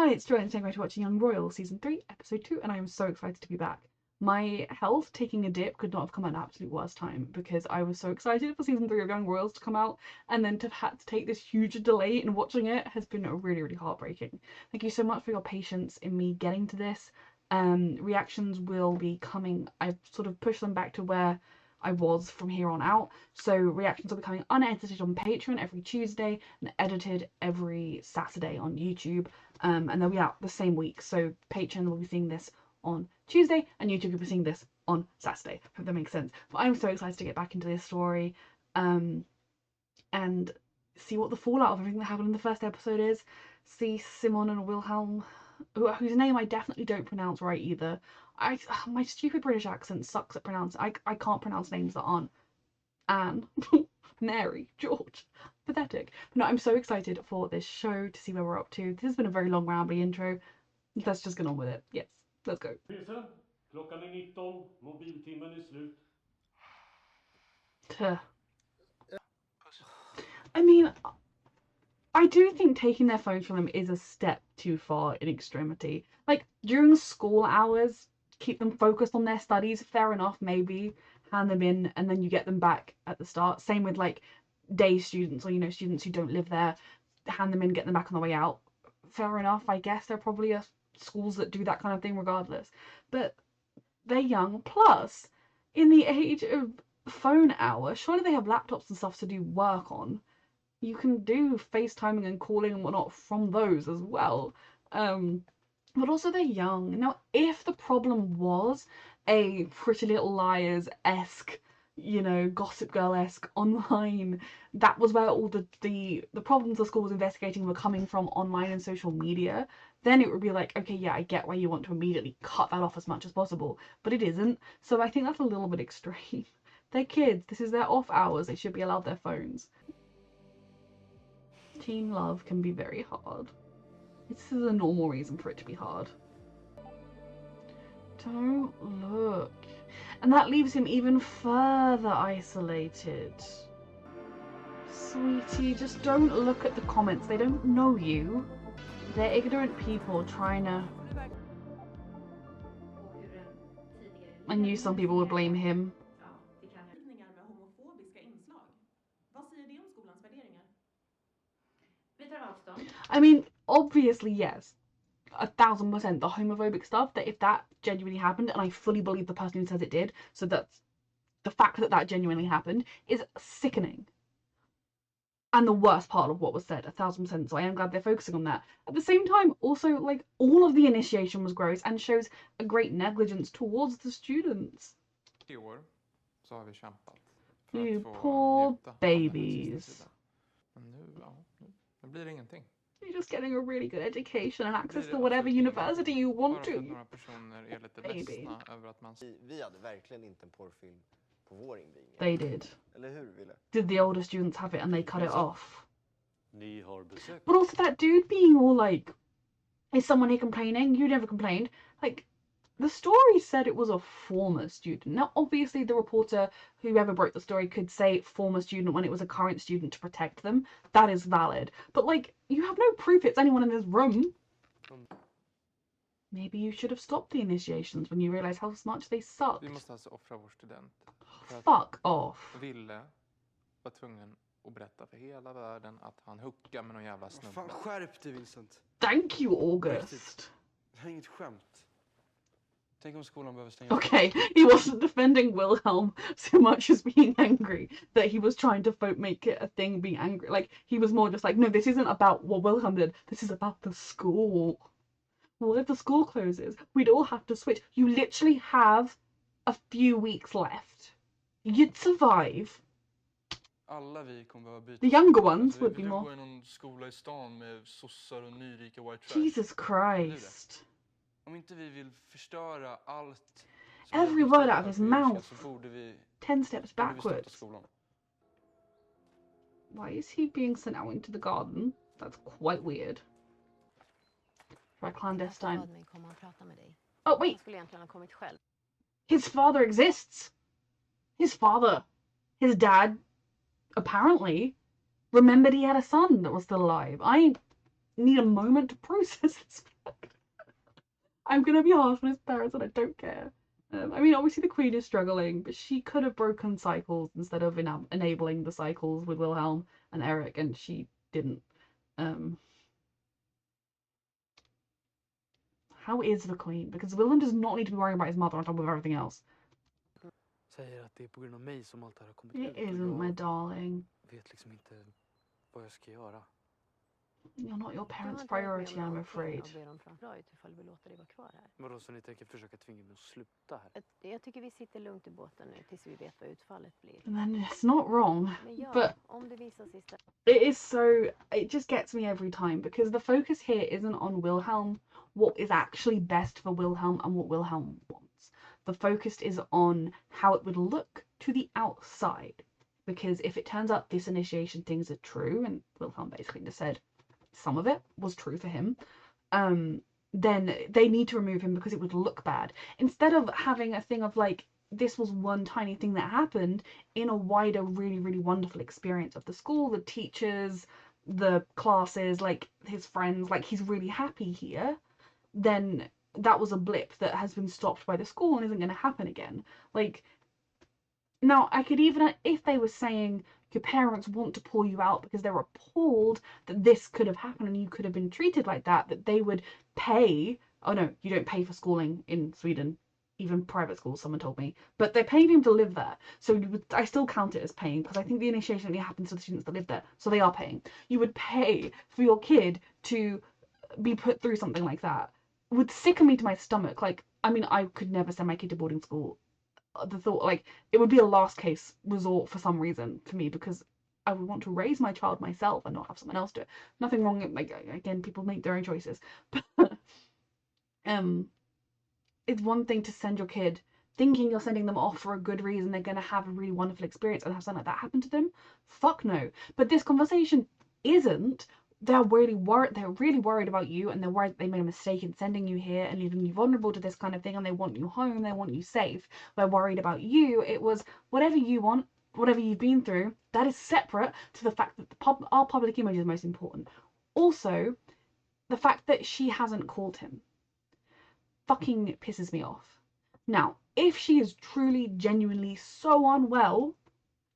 Hi, it's Joanne, and thank you for watching Young Royal Season 3, Episode 2, and I am so excited to be back. My health taking a dip could not have come at an absolute worst time because I was so excited for Season 3 of Young Royals to come out, and then to have had to take this huge delay in watching it has been really, really heartbreaking. Thank you so much for your patience in me getting to this. Reactions will be coming. I've sort of pushed them back to where I was from here on out. So reactions will be coming unedited on Patreon every Tuesday and edited every Saturday on YouTube. And they'll be out the same week. So Patreon will be seeing this on Tuesday and YouTube will be seeing this on Saturday. Hope that makes sense. But I'm so excited to get back into this story and see what the fallout of everything that happened in the first episode is. See Simon and Wilhelm, whose name I definitely don't pronounce right either. My stupid British accent sucks at pronouncing. I can't pronounce names that aren't Anne, Mary, George. Pathetic. But no, I'm so excited for this show to see where we're up to. This has been a very long rambly intro. Let's just get on with it. Yes, let's go. Klockan är 19, mobiltimmen är slut. I mean, I do think taking their phones from them is a step too far in extremity. Like, during school hours, keep them focused on their studies, fair enough, maybe. Hand them in and then you get them back at the start. Same with like day students or, you know, students who don't live there. Hand them in, get them back on the way out. Fair enough, I guess. There probably are schools that do that kind of thing regardless. But they're young. Plus, in the age of phone hour, surely they have laptops and stuff to do work on. You can do FaceTiming and calling and whatnot from those as well. But also they're young. Now, if the problem was a Pretty Little Liars-esque, you know, Gossip Girl-esque online, that was where all the problems the school was investigating were coming from online and social media, then it would be like, okay, yeah, I get why you want to immediately cut that off as much as possible. But it isn't. So I think that's a little bit extreme. They're kids. This is their off hours. They should be allowed their phones. Teen love can be very hard. This is a normal reason for it to be hard. Don't look. And that leaves him even further isolated. Sweetie, just don't look at the comments. They don't know you. They're ignorant people trying to... I knew some people would blame him. I mean, obviously, yes. 1000% the homophobic stuff, that if that genuinely happened, and I fully believe the person who says it did, so that's the fact that that genuinely happened is sickening. And the worst part of what was said, 1000%, so I am glad they're focusing on that. At the same time, also, like, all of the initiation was gross and shows a great negligence towards the students. You poor babies. You're just getting a really good education and access to whatever university you want to. Baby. They did. Did the older students have it and they cut it off? But also that dude being all like, is someone here complaining? You never complained. Like, the story said it was a former student. Now, obviously, the reporter, whoever broke the story, could say former student when it was a current student to protect them. That is valid. But, like, you have no proof it's anyone in this room. Maybe you should have stopped the initiations when you realised how much they sucked. Fuck off. Thank you, August. Okay, he wasn't defending Wilhelm so much as being angry that he was trying to make it a thing being angry. Like, he was more just like, no, this isn't about what Wilhelm did. This is about the school. Well, if the school closes, we'd all have to switch. You literally have a few weeks left. You'd survive. The younger ones would be more... Jesus Christ. Every word out of his mouth. 10 steps backwards. Why is he being sent out into the garden? That's quite weird. For a clandestine. Oh, wait. His father exists. His father. His dad, apparently, remembered he had a son that was still alive. I need a moment to process this. I'm gonna be harsh on his parents and I don't care. I mean, obviously the Queen is struggling, but she could have broken cycles instead of enabling the cycles with Wilhelm and Eric, and she didn't. Um, how is the Queen? Because Wilhelm does not need to be worrying about his mother on top of everything else. Säger att det är på grund av mig som allt det här har kommit It ut och isn't, my jag darling. vet liksom inte vad jag ska göra. You're not your Du har parents' inte varit med om priority, I'm någonting afraid. och ber dem framför ut ifall vi låter dig vara kvar här. Vadå, så ni tänker försöka tvinga mig att sluta här? Jag tycker vi sitter lugnt i båten nu tills vi vet vad utfallet blir. And then it's not wrong, Men ja, but om det visar sig it is so, it just gets me every time because the focus here isn't on Wilhelm, what is actually best for Wilhelm and what Wilhelm wants. The focus is on how it would look to the outside, because if it turns out this initiation things are true, and Wilhelm basically just said some of it was true for him, then they need to remove him because it would look bad. Instead of having a thing of like, this was one tiny thing that happened in a wider, really, really wonderful experience of the school, the teachers, the classes, like his friends, like he's really happy here, then that was a blip that has been stopped by the school and isn't going to happen again. Like, now I could even, if they were saying your parents want to pull you out because they're appalled that this could have happened and you could have been treated like that they would pay. Oh no, you don't pay for schooling in Sweden, even private schools, someone told me, but they're paying him to live there. So I still count it as paying because I think the initiation only happens to the students that live there, so they are paying. You would pay for your kid to be put through something like that. It would sicken me to my stomach. Like, I mean, I could never send my kid to boarding school. The thought, like, it would be a last case resort for some reason for me because I would want to raise my child myself and not have someone else do it. Nothing wrong. Like, again, people make their own choices, but it's one thing to send your kid thinking you're sending them off for a good reason, they're going to have a really wonderful experience, and have something like that happen to them. Fuck no. But this conversation isn't. They're really worried about you, and they're worried they made a mistake in sending you here and leaving you vulnerable to this kind of thing, and they want you home, they want you safe. They're worried about you. It was whatever you want, whatever you've been through, that is separate to the fact that our public image is most important. Also, the fact that she hasn't called him fucking pisses me off. Now, if she is truly, genuinely so unwell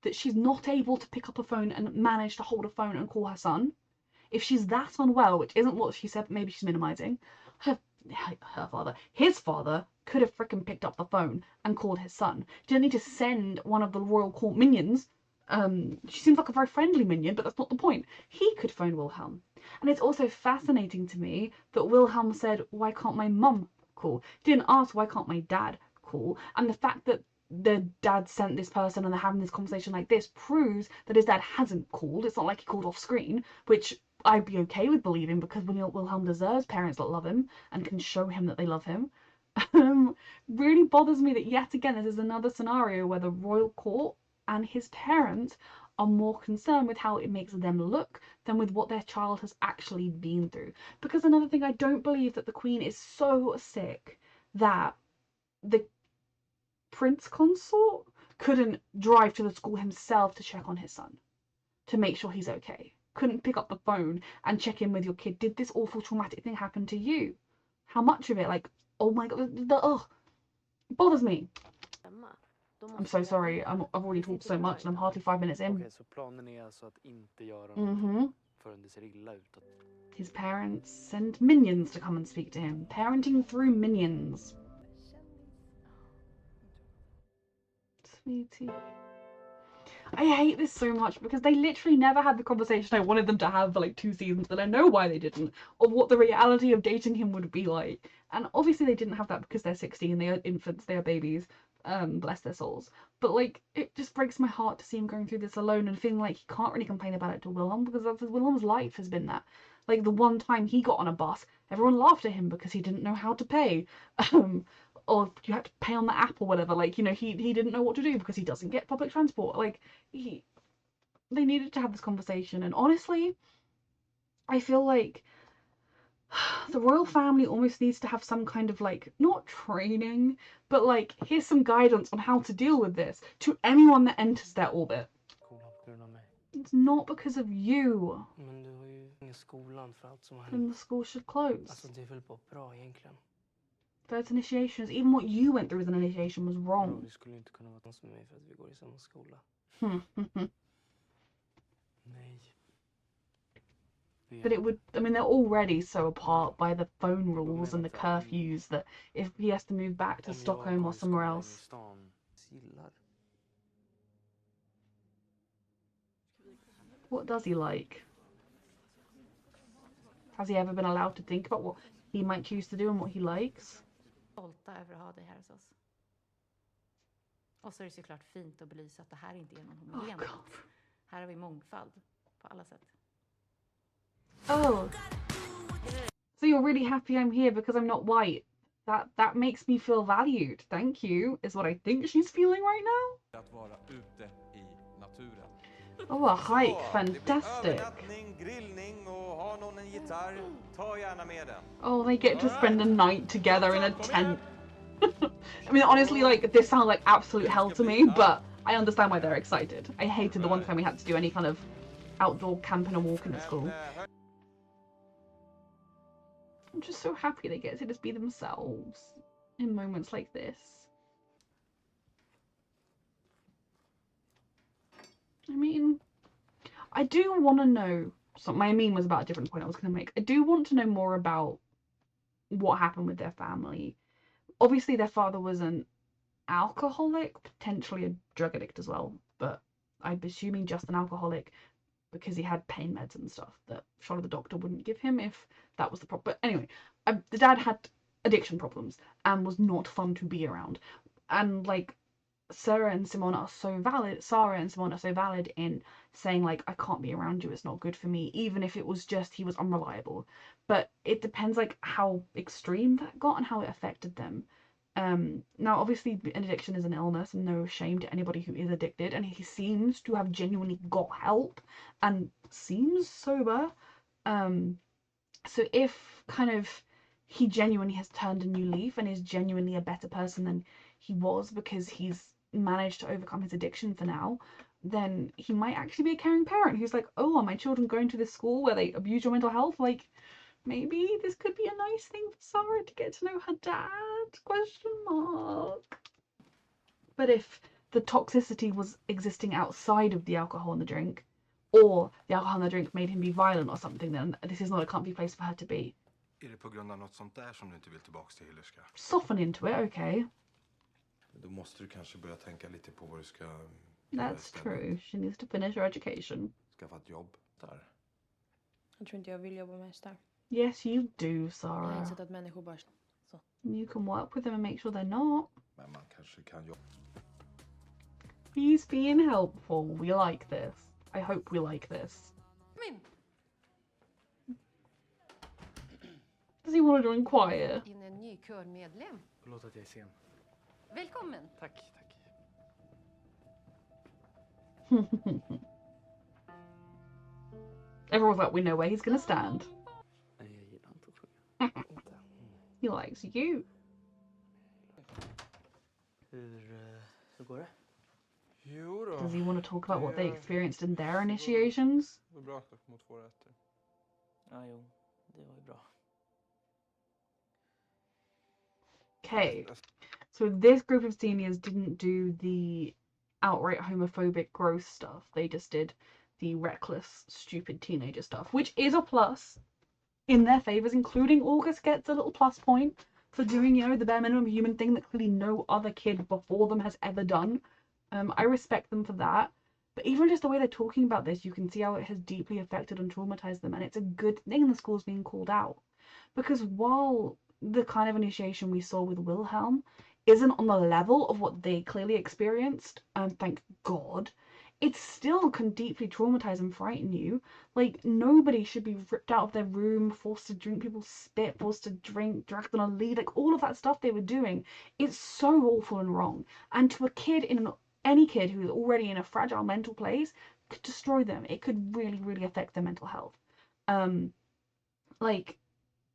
that she's not able to pick up a phone and manage to hold a phone and call her son, if she's that unwell, which isn't what she said, maybe she's minimizing, his father could have frickin' picked up the phone and called his son. She didn't need to send one of the royal court minions. She seems like a very friendly minion, but that's not the point. He could phone Wilhelm. And it's also fascinating to me that Wilhelm said, why can't my mum call? Didn't ask, why can't my dad call? And the fact that the dad sent this person and they're having this conversation like this proves that his dad hasn't called. It's not like he called off screen, which I'd be okay with believing because Wilhelm deserves parents that love him and can show him that they love him. Really bothers me that yet again this is another scenario where the royal court and his parents are more concerned with how it makes them look than with what their child has actually been through. Because another thing, I don't believe that the Queen is so sick that the Prince Consort couldn't drive to the school himself to check on his son, to make sure he's okay. Couldn't pick up the phone and check in with your kid. Did this awful traumatic thing happen to you? How much of it? Like, oh my god, it bothers me. I'm so sorry, I've already talked so much and I'm hardly 5 minutes in. Okej, så planen är alltså att inte göra någonting förrän det ser illa ut. His parents send minions to come and speak to him. Parenting through minions. Sweetie. I hate this so much because they literally never had the conversation I wanted them to have for like 2 seasons, and I know why they didn't, or what the reality of dating him would be like. And obviously they didn't have that because they're 16, they are infants, they are babies, bless their souls. But like, it just breaks my heart to see him going through this alone and feeling like he can't really complain about it to Wilhelm, because that's Wilhelm's life has been that. Like, the one time he got on a bus, everyone laughed at him because he didn't know how to pay. Or you had to pay on the app or whatever, like, you know, he didn't know what to do because he doesn't get public transport. Like, they needed to have this conversation, and honestly, I feel like the royal family almost needs to have some kind of, like, not training, but like, here's some guidance on how to deal with this to anyone that enters their orbit. It's not because of you. Men du har ju ingen skolan för allt som har Then hänt. the school should close. Alltså det är väl bara bra egentligen. But it's initiations. Even what you went through as an initiation was Ja, wrong. vi skulle inte kunna vara tillsammans med mig för att vi går i samma skola. Nej. But it would, I mean, they're already so apart by the phone rules and the curfews that if he has to move back to Stockholm or somewhere else. What does he like? Has he ever been allowed to think about what he might choose to do and what he likes? Stolta över att ha dig här hos oss. Och så är det såklart fint att belysa att det här inte är någon homogen bild. Här har vi mångfald på alla sätt. Oh. So you're really happy I'm here because I'm not white. That makes me feel valued. Thank you, is what I think she's feeling right now. Att vara ute i naturen. Oh, a hike. Fantastic. Grillning och har någon en gitarr, ta gärna med den. Oh, they get to spend a night together in a tent. I mean, honestly, like, this sounds like absolute hell to me, but I understand why they're excited. I hated the one time we had to do any kind of outdoor camping or walking at school. I'm just so happy they get to just be themselves in moments like this. I mean, I do want to know, so my meme was about a different point I was going to make. I do want to know more about what happened with their family. Obviously, their father was an alcoholic, potentially a drug addict as well, but I'm assuming just an alcoholic because he had pain meds and stuff that surely the doctor wouldn't give him if that was the problem. But anyway, the dad had addiction problems and was not fun to be around. And like, Sarah and Simone are so valid in saying like, I can't be around you, it's not good for me, even if it was just he was unreliable. But it depends like how extreme that got and how it affected them. Now obviously an addiction is an illness and no shame to anybody who is addicted, and he seems to have genuinely got help and seems sober. So if kind of he genuinely has turned a new leaf and is genuinely a better person than he was because he's managed to overcome his addiction for now, then he might actually be a caring parent who's like, oh, are my children going to this school where they abuse your mental health? Like, maybe this could be a nice thing for Sarah to get to know her dad? Question mark. But if the toxicity was existing outside of the alcohol and the drink, or the alcohol and the drink made him be violent or something, then this is not a comfy place for her to be. Är det på grund av något sånt där som du inte vill tillbaks till, Hillerska? Soften into it, okay. Då måste du kanske börja tänka lite på vad du ska... That's true. She needs to finish her education. Skaffa ett jobb där. Jag tror inte jag vill jobba med hästar. Yes, you do, Jag har Sarah. insett att människor bara... Så. You can work with them and make sure they're not. Men man kanske kan jobba. He's being helpful. We like this. I hope we like this. Min! Does he want to join choir? In en ny körmedlem. Förlåt att jag är sen. Välkommen! Tack, tack. Everyone's like, we know where he's gonna stand. Nej, jag gillar inte att sjunga. Inte. He likes you. Hur går det? Jo då. Does he want to talk about what they experienced in their initiations? Det var bra att jag kom mot 2 rätter. Ja, jo. Det var ju bra. Okay. So this group of seniors didn't do the outright homophobic gross stuff. They just did the reckless, stupid teenager stuff, which is a plus in their favors, including August gets a little plus point for doing, you know, the bare minimum human thing that clearly no other kid before them has ever done. I respect them for that. But even just the way they're talking about this, you can see how it has deeply affected and traumatized them. And it's a good thing the school's being called out. Because while the kind of initiation we saw with Wilhelm isn't on the level of what they clearly experienced, and thank God, it still can deeply traumatize and frighten you. Like, nobody should be ripped out of their room, forced to drink people's spit, forced to drink, dragged on a lead, like all of that stuff they were doing. It's so awful and wrong. And to a kid any kid who is already in a fragile mental place, could destroy them. It could really, really affect their mental health. Like,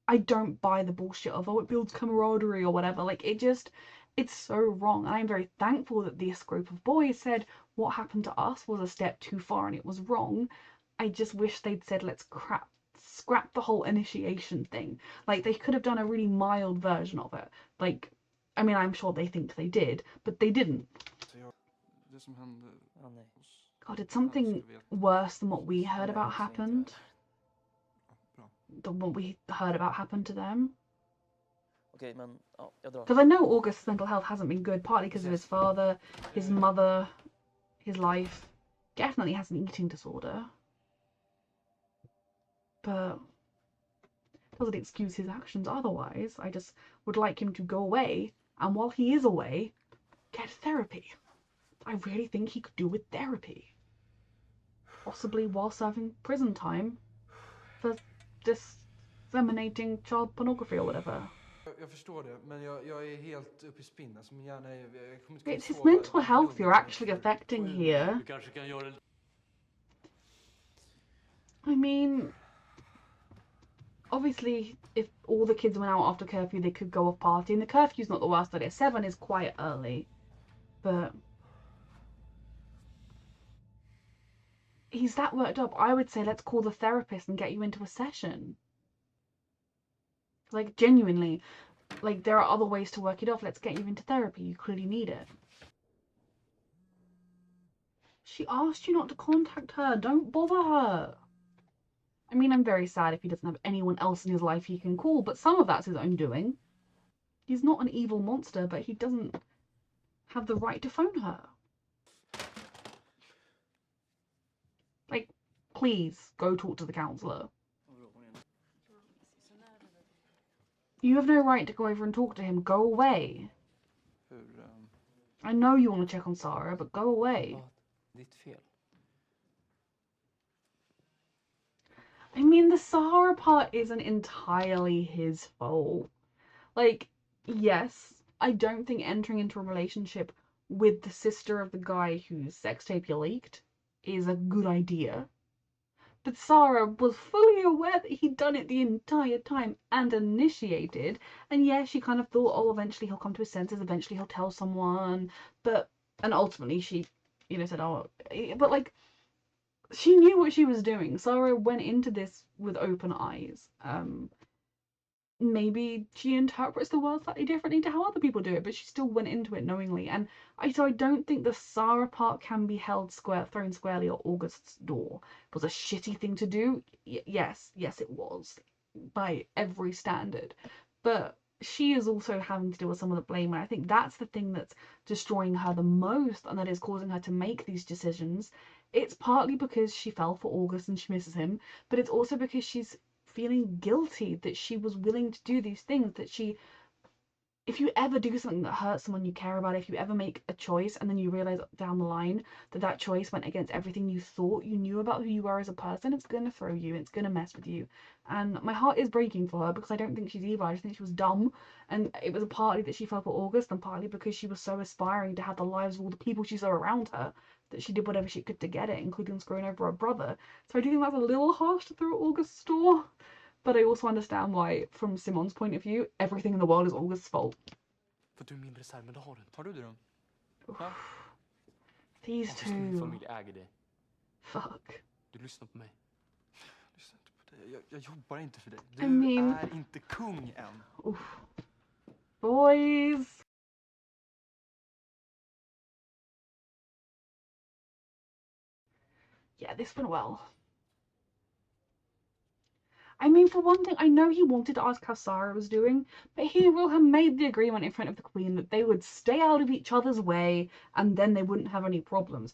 I don't buy the bullshit of, oh, it builds camaraderie or whatever. Like, it's so wrong. And I'm very thankful that this group of boys said what happened to us was a step too far and it was wrong. I just wish they'd said, let's scrap the whole initiation thing. Like, they could have done a really mild version of it. Like, I mean, I'm sure they think they did, but they didn't. Det som hände Ja, nej. God, did something worse than what we heard about happened? Than what we heard about happened to them? Okej, men ja, jag drar. Because I know August's mental health hasn't been good, partly because of his father, his mother, his life. Definitely has an eating disorder. But doesn't excuse his actions otherwise. I just would like him to go away, and while he is away, get therapy. I really think he could do with therapy. Possibly while serving prison time for disseminating child pornography or whatever. Jag förstår det, men jag är helt uppe i spinn. Alltså, min hjärna är... Jag kommer inte It's his sova mental health lugnt you're actually affecting here. Du kanske kan göra I mean, obviously, if all the kids went out after curfew, they could go off partying. The curfew's not the worst idea. 7 is quite early, but he's that worked up. I would say let's call the therapist and get you into a session. Like, genuinely, like, there are other ways to work it off. Let's get you into therapy. You clearly need it. She asked you not to contact her. Don't bother her. I mean, I'm very sad if he doesn't have anyone else in his life he can call, but some of that's his own doing. He's not an evil monster, but he doesn't have the right to phone her. Like, please, go talk to the counsellor. You have no right to go over and talk to him. Go away. I know you want to check on Sarah, but go away. Ditt fel. I mean, the Sahara part isn't entirely his fault. Like, yes, I don't think entering into a relationship with the sister of the guy whose sex tape you leaked is a good idea. But Sarah was fully aware that he'd done it the entire time and initiated. And yeah, she kind of thought, oh, eventually he'll come to his senses, eventually he'll tell someone. And ultimately she, said, oh, but like, she knew what she was doing. Sarah went into this with open eyes. Maybe she interprets the world slightly differently to how other people do it, but she still went into it knowingly. And so I don't think the Sarah part can be thrown squarely at August's door. It was a shitty thing to do. Yes, it was, by every standard. But she is also having to deal with some of the blame, and I think that's the thing that's destroying her the most, and that is causing her to make these decisions. It's partly because she fell for August and she misses him, but it's also because she's feeling guilty that she was willing to do these things, if you ever do something that hurts someone you care about, if you ever make a choice and then you realize down the line that choice went against everything you thought you knew about who you are as a person, it's going to throw you, it's going to mess with you. And my heart is breaking for her because I don't think she's evil, I just think she was dumb. And it was partly that she fell for August, and partly because she was so aspiring to have the lives of all the people she saw around her that she did whatever she could to get it, including screwing over her brother. So I do think that's a little harsh to throw at August's door. But I also understand why, from Simon's point of view, everything in the world is August's fault. För du är min reserv, men det har du inte. Har du det då? Ja. These Varför ska min two. familj äga dig? Fuck. Du lyssnar på mig. Jag lyssnar inte på dig. Jag jobbar inte för dig. Du I mean- är inte kung än. Oof. Boys. Yeah, this went well. I mean, for one thing, I know he wanted to ask how Sarah was doing, but he and Wilhelm made the agreement in front of the Queen that they would stay out of each other's way, and then they wouldn't have any problems.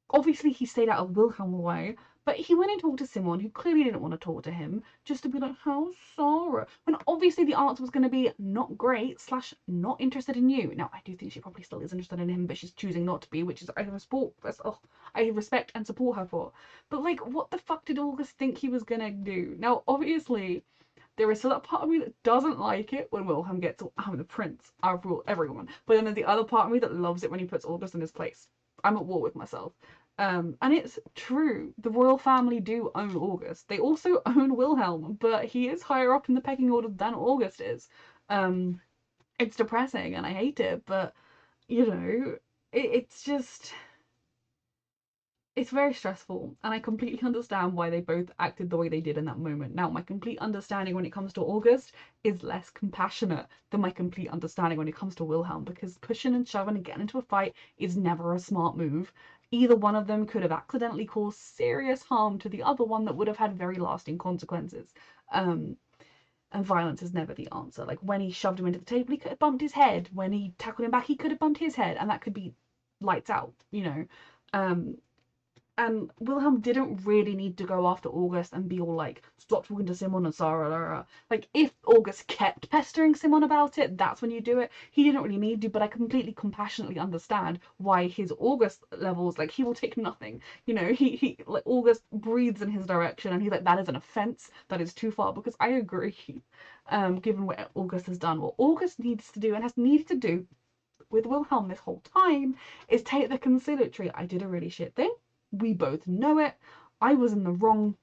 Obviously, he stayed out of Wilhelm's way, but he went and talked to Simon, who clearly didn't want to talk to him, just to be like, how's Sarah? When obviously the answer was going to be not great / not interested in you. Now, I do think she probably still is interested in him, but she's choosing not to be, which is I respect and support her for. But like, what the fuck did August think he was going to do? Now, obviously, there is still that part of me that doesn't like it when Wilhelm gets, I'm the prince, I rule everyone. But then there's the other part of me that loves it when he puts August in his place. I'm at war with myself. And it's true, the royal family do own August. They also own Wilhelm, but he is higher up in the pecking order than August is. It's depressing and I hate it, but, it's just... It's very stressful, and I completely understand why they both acted the way they did in that moment. Now, my complete understanding when it comes to August is less compassionate than my complete understanding when it comes to Wilhelm, because pushing and shoving and getting into a fight is never a smart move. Either one of them could have accidentally caused serious harm to the other one that would have had very lasting consequences. And violence is never the answer. Like, when he shoved him into the table, he could have bumped his head. When he tackled him back, he could have bumped his head, and that could be lights out, you know. And Wilhelm didn't really need to go after August and be all like, stop talking to Simon and Sarah. Like, if August kept pestering Simon about it, that's when you do it. He didn't really need to, but I completely compassionately understand why his August levels, like, he will take nothing. You know, he like, August breathes in his direction and he's like, that is an offense. That is too far. Because I agree, given what August has done, what August needs to do and has needed to do with Wilhelm this whole time is take the conciliatory, I did a really shit thing. We both know it. I was in the wrong.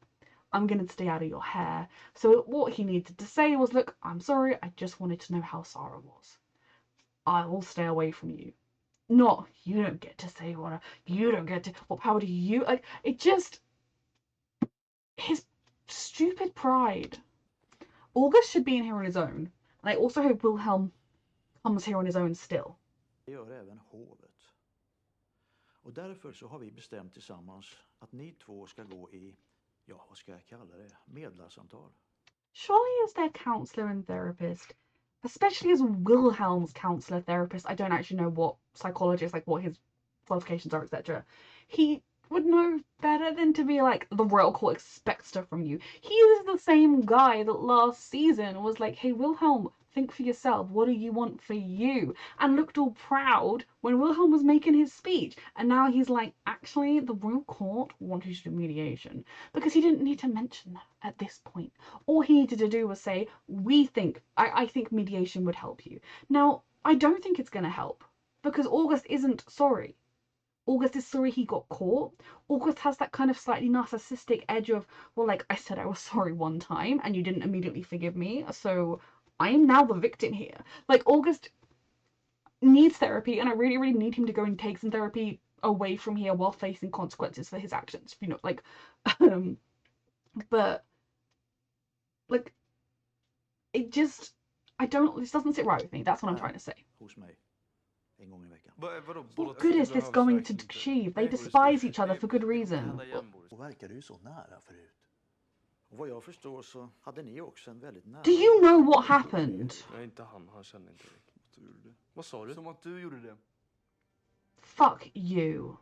I'm going to stay out of your hair. So what he needed to say was, look, I'm sorry. I just wanted to know how Sarah was. I will stay away from you. Not, you don't get to say what, you don't get to, what power do you, like, it just, his stupid pride. August should be in here on his own. And I also hope Wilhelm comes here on his own still. Det gör även hovet. Och därför så har vi bestämt tillsammans att ni två ska gå i, ja vad ska jag kalla det, medlarsamtal. Surely as their counselor and therapist, especially as Wilhelm's counselor therapist, I don't actually know what psychologist, like what his qualifications are, etc. He would know better than to be like, the royal court expects stuff from you. He is the same guy that last season was like, hey Wilhelm, think for yourself, what do you want for you? And looked all proud when Wilhelm was making his speech. And now he's like, actually, the royal court wanted to do mediation. Because he didn't need to mention that at this point. All he needed to do was say, I think mediation would help you. Now, I don't think it's going to help. Because August isn't sorry. August is sorry he got caught. August has that kind of slightly narcissistic edge of, well, like, I said I was sorry one time and you didn't immediately forgive me, so I am now the victim here. Like, August needs therapy, and I really, really need him to go and take some therapy away from here while facing consequences for his actions. You know, like, but, like, it just, this doesn't sit right with me. That's what I'm trying to say. Hos mig. En gång i veckan. Vadå? What good is this going to achieve? They despise each other for good reason. Och verkar du så nära förut? Och vad jag förstår så hade ni också en väldigt nära... Do you know what happened? Nej, inte han kände inte riktigt. Vad sa du? Som att du gjorde det. Fuck you.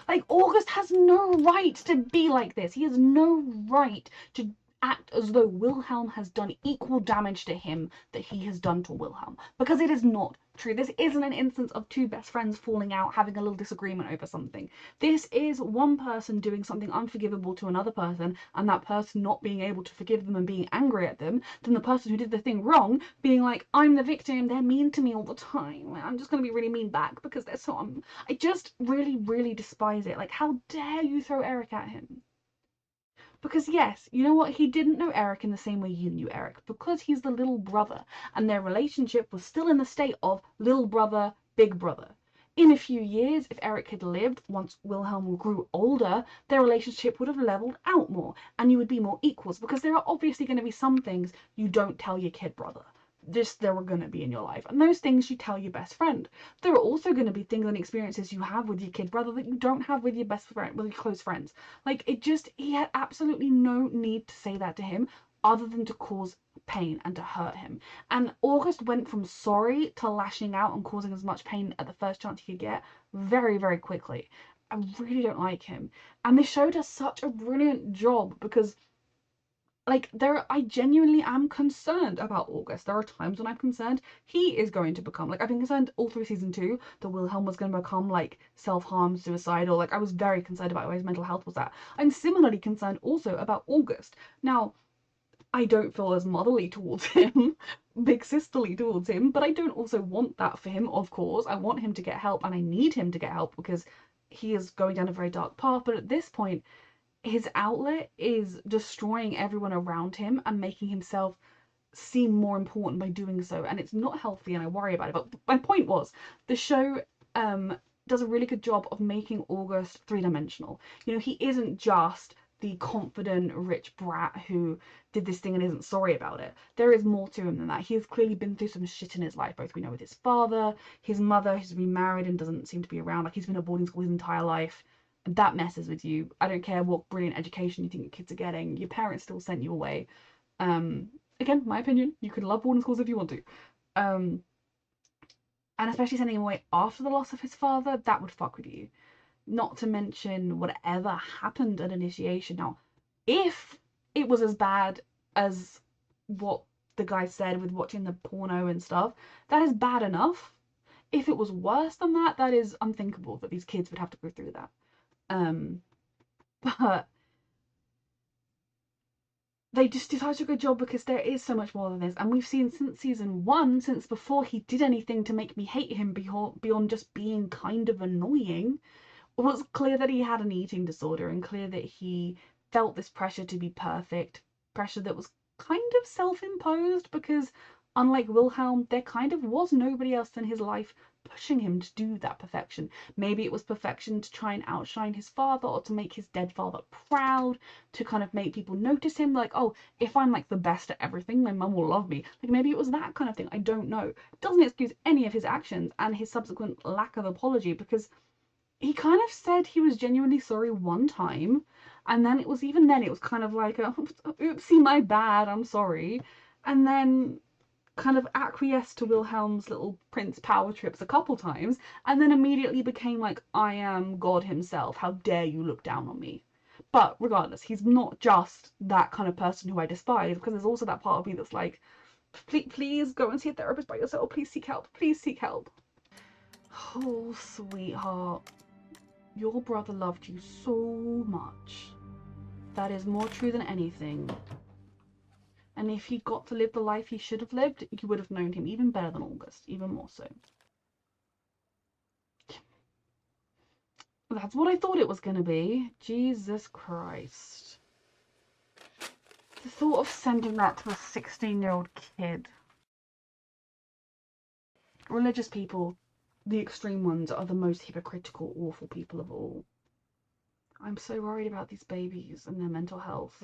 Like, August has no right to be like this. He has no right to act as though Wilhelm has done equal damage to him that he has done to Wilhelm. Because it is not true. This isn't an instance of two best friends falling out, having a little disagreement over something. This is one person doing something unforgivable to another person, and that person not being able to forgive them and being angry at them, then the person who did the thing wrong being like, I'm the victim, they're mean to me all the time, I'm just going to be really mean back because they're so... I just really, really despise it. Like, how dare you throw Eric at him? Because yes, you know what, he didn't know Eric in the same way you knew Eric, because he's the little brother, and their relationship was still in the state of little brother, big brother. In a few years, if Eric had lived, once Wilhelm grew older, their relationship would have leveled out more, and you would be more equals, because there are obviously going to be some things you don't tell your kid brother. There are going to be in your life, and those things you tell your best friend. There are also going to be things and experiences you have with your kid brother that you don't have with your best friend, with your close friends. Like, he had absolutely no need to say that to him other than to cause pain and to hurt him. And August went from sorry to lashing out and causing as much pain at the first chance he could get very, very quickly. I really don't like him, and this show does such a brilliant job because, like, I genuinely am concerned about August. There are times when I'm concerned he is going to become, like, I've been concerned all through season 2 that Wilhelm was going to become, like, self-harm, suicidal. Like, I was very concerned about where his mental health was at. I'm similarly concerned also about August. Now, I don't feel as motherly towards him, big sisterly towards him, but I don't also want that for him, of course. I want him to get help, and I need him to get help because he is going down a very dark path. But at this point, his outlet is destroying everyone around him and making himself seem more important by doing so, and it's not healthy, and I worry about it. But my point was, the show does a really good job of making August three-dimensional. You know, he isn't just the confident rich brat who did this thing and isn't sorry about it. There is more to him than that. He has clearly been through some shit in his life, both we know with his father, his mother who's remarried and doesn't seem to be around, like he's been at boarding school his entire life. That messes with you. I don't care what brilliant education you think your kids are getting, your parents still sent you away. Again, my opinion, you can love boarding schools if you want to. And especially sending him away after the loss of his father, that would fuck with you. Not to mention whatever happened at initiation. Now, if it was as bad as what the guy said with watching the porno and stuff, that is bad enough. If it was worse than that, that is unthinkable that these kids would have to go through that. But they just did such a good job because there is so much more than this. And we've seen since season 1, since before he did anything to make me hate him beyond just being kind of annoying, it was clear that he had an eating disorder and clear that he felt this pressure to be perfect, pressure that was kind of self-imposed because unlike Wilhelm, there kind of was nobody else in his life pushing him to do that perfection. Maybe it was perfection to try and outshine his father or to make his dead father proud, to kind of make people notice him, like, oh, if I'm like the best at everything, my mum will love me. Like maybe it was that kind of thing, I don't know. It doesn't excuse any of his actions and his subsequent lack of apology, because he kind of said he was genuinely sorry one time, and then it was kind of like a oopsie, my bad, I'm sorry, and then kind of acquiesced to Wilhelm's little prince power trips a couple times, and then immediately became like, I am God himself, how dare you look down on me. But regardless, he's not just that kind of person who I despise, because there's also that part of me that's like, please go and see a therapist by yourself, please seek help, please seek help. Oh, sweetheart. Your brother loved you so much. That is more true than anything. And if he got to live the life he should have lived, you would have known him even better than August, even more so. That's what I thought it was going to be. Jesus Christ. The thought of sending that to a 16-year-old kid. Religious people, the extreme ones, are the most hypocritical, awful people of all. I'm so worried about these babies and their mental health.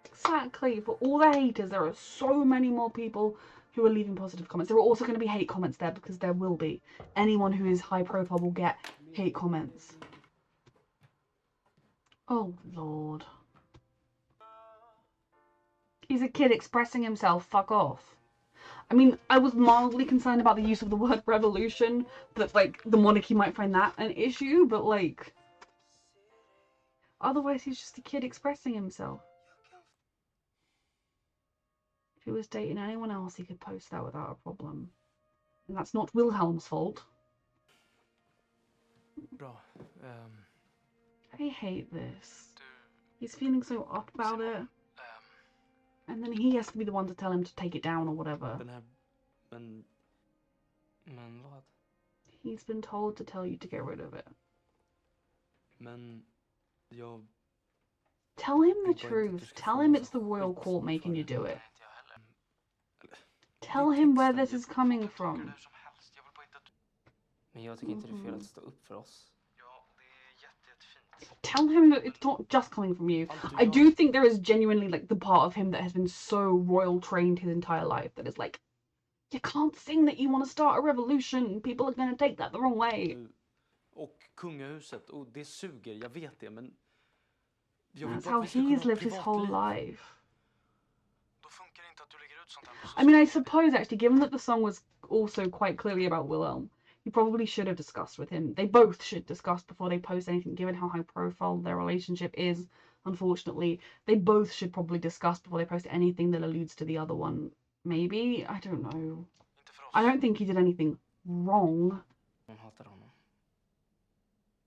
Exactly. For all the haters, there are so many more people who are leaving positive comments. There are also going to be hate comments there, because there will be. Anyone who is high profile will get hate comments. Oh, Lord. He's a kid expressing himself. Fuck off. I mean, I was mildly concerned about the use of the word revolution, that, like, the monarchy might find that an issue, but, like, otherwise he's just a kid expressing himself. If he was dating anyone else, he could post that without a problem. And that's not Wilhelm's fault. Bra. I hate this. He's feeling so up about it. And then he has to be the one to tell him to take it down or whatever. Men vad? He's been told to tell you to get rid of it. Men jag... Tell him the truth. Tell him it's the royal court making you do it. Tell him where this is coming from. Men jag tycker inte det är fel att stå upp för oss. Tell him that it's not just coming from you. I do think there is genuinely, like, the part of him that has been so royal trained his entire life that is like, you can't sing that you want to start a revolution. People are going to take that the wrong way. Och kungahuset, och det suger, jag vet det, men... That's how he's lived his whole life. I mean, I suppose, actually, given that the song was also quite clearly about Wilhelm, you probably should have discussed with him. They both should discuss before they post anything, given how high profile their relationship is, unfortunately. They both should probably discuss before they post anything that alludes to the other one. Maybe? I don't know. I don't think he did anything wrong. Hon hatar honom.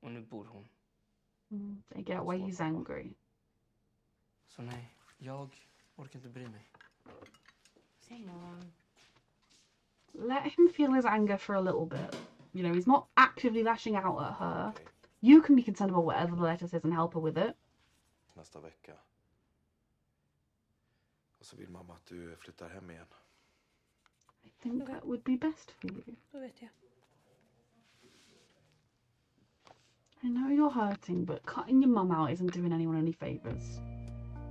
Och nu bor hon. I get why he's angry. Så nej, jag orkar inte bry mig. Hang on. Let him feel his anger for a little bit. You know, he's not actively lashing out at her. You can be concerned about whatever the letter says and help her with it. Nästa vecka. Och så vill mamma att du flyttar hem igen. I think that would be best for you. Då vet jag. I know you're hurting, but cutting your mum out isn't doing anyone any favours.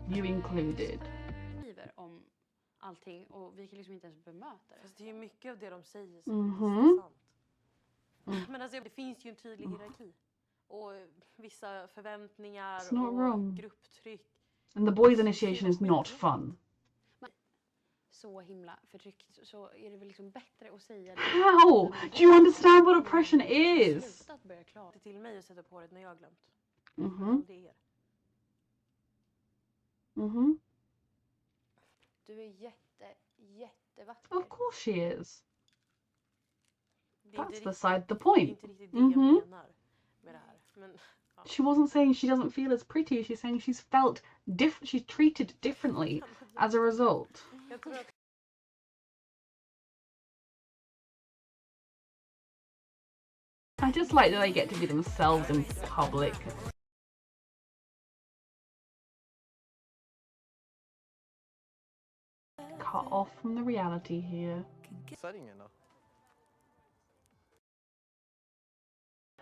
You included. Skriver om allting och vi kan liksom inte ens bemöta det. Fast det är ju mycket av det de säger som faktiskt är sant. Men alltså, det finns ju en tydlig hierarki. Och vissa förväntningar och grupptryck. And the boys' initiation is not fun. Så himla förtryckt så är det väl liksom bättre att säga det. How? Do you understand what oppression is? Sluta att börja klara. Det till mig att sätta på det när jag har glömt. Det är er. Du är jättevacker. Of course she is. Det är That's inte beside the Det är point. inte riktigt det jag menar med det här. Men, ja. She wasn't saying she doesn't feel as pretty. She's saying she's felt she's treated differently as a result. Jag tror att I just like that they get to be themselves in public. Cut off from the reality here.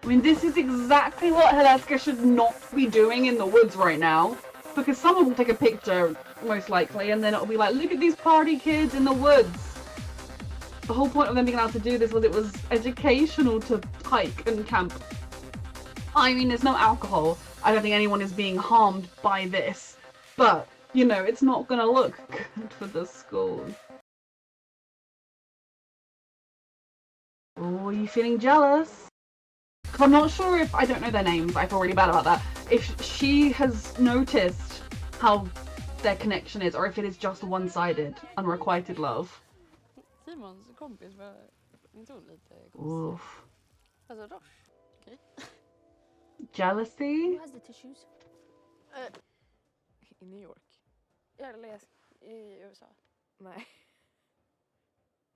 I mean, this is exactly what Heleska should not be doing in the woods right now. Because someone will take a picture, most likely, and then it'll be like, look at these party kids in the woods. The whole point of them being allowed to do this was it was educational to hike and camp. I mean, there's no alcohol. I don't think anyone is being harmed by this. But, you know, it's not gonna look good for the school. Oh, are you feeling jealous? Because I'm not sure if, I don't know their names, I feel really bad about that. If she has noticed how their connection is, or if it is just one-sided, unrequited love. Simons kompis var inte hon lite Oof. Alltså Roche. Okej. Jealousy? Who has the tissues? I New York. Eller i USA. Nej.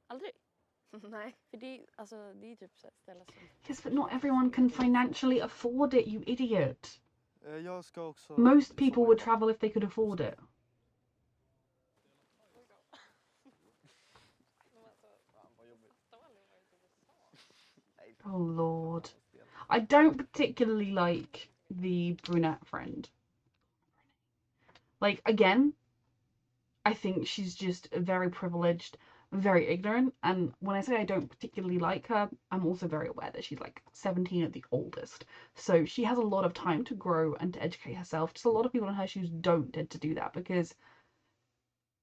Aldrig. Nej. För det, alltså, det är typ så här ställa som... Yes, but not everyone can financially afford it, you idiot. Jag ska också... Most people would travel if they could afford it. Oh lord. I don't particularly like the brunette friend. Like, again, I think she's just very privileged, very ignorant, and when I say I don't particularly like her, I'm also very aware that she's like 17 at the oldest. So she has a lot of time to grow and to educate herself. Just a lot of people in her shoes don't tend to do that because,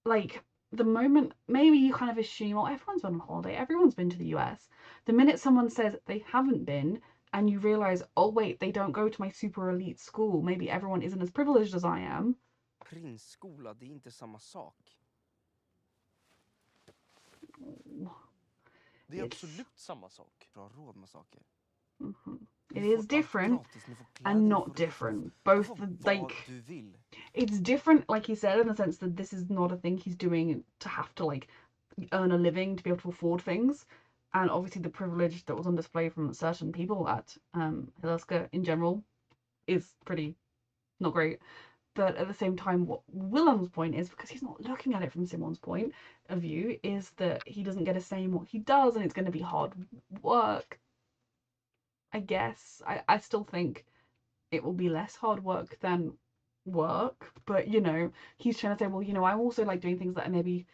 like, the moment maybe you kind of assume, well, everyone's been on holiday, everyone's been to the US. The minute someone says they haven't been, and you realise, oh wait, they don't go to my super elite school, maybe everyone isn't as privileged as I am. Prinsskola, det är inte samma sak. Det är absolut samma sak. Bra råd med saker. It is different and not different. Both, like, it's different, like you said, in the sense that this is not a thing he's doing to have to, like, earn a living to be able to afford things. And obviously the privilege that was on display from certain people at Hilaska in general is pretty not great. But at the same time, what Willem's point is, because he's not looking at it from Simon's point of view, is that he doesn't get a say in what he does, and it's going to be hard work. I guess. I still think it will be less hard work than work, but, you know, he's trying to say, well, you know, I also like doing things that I maybe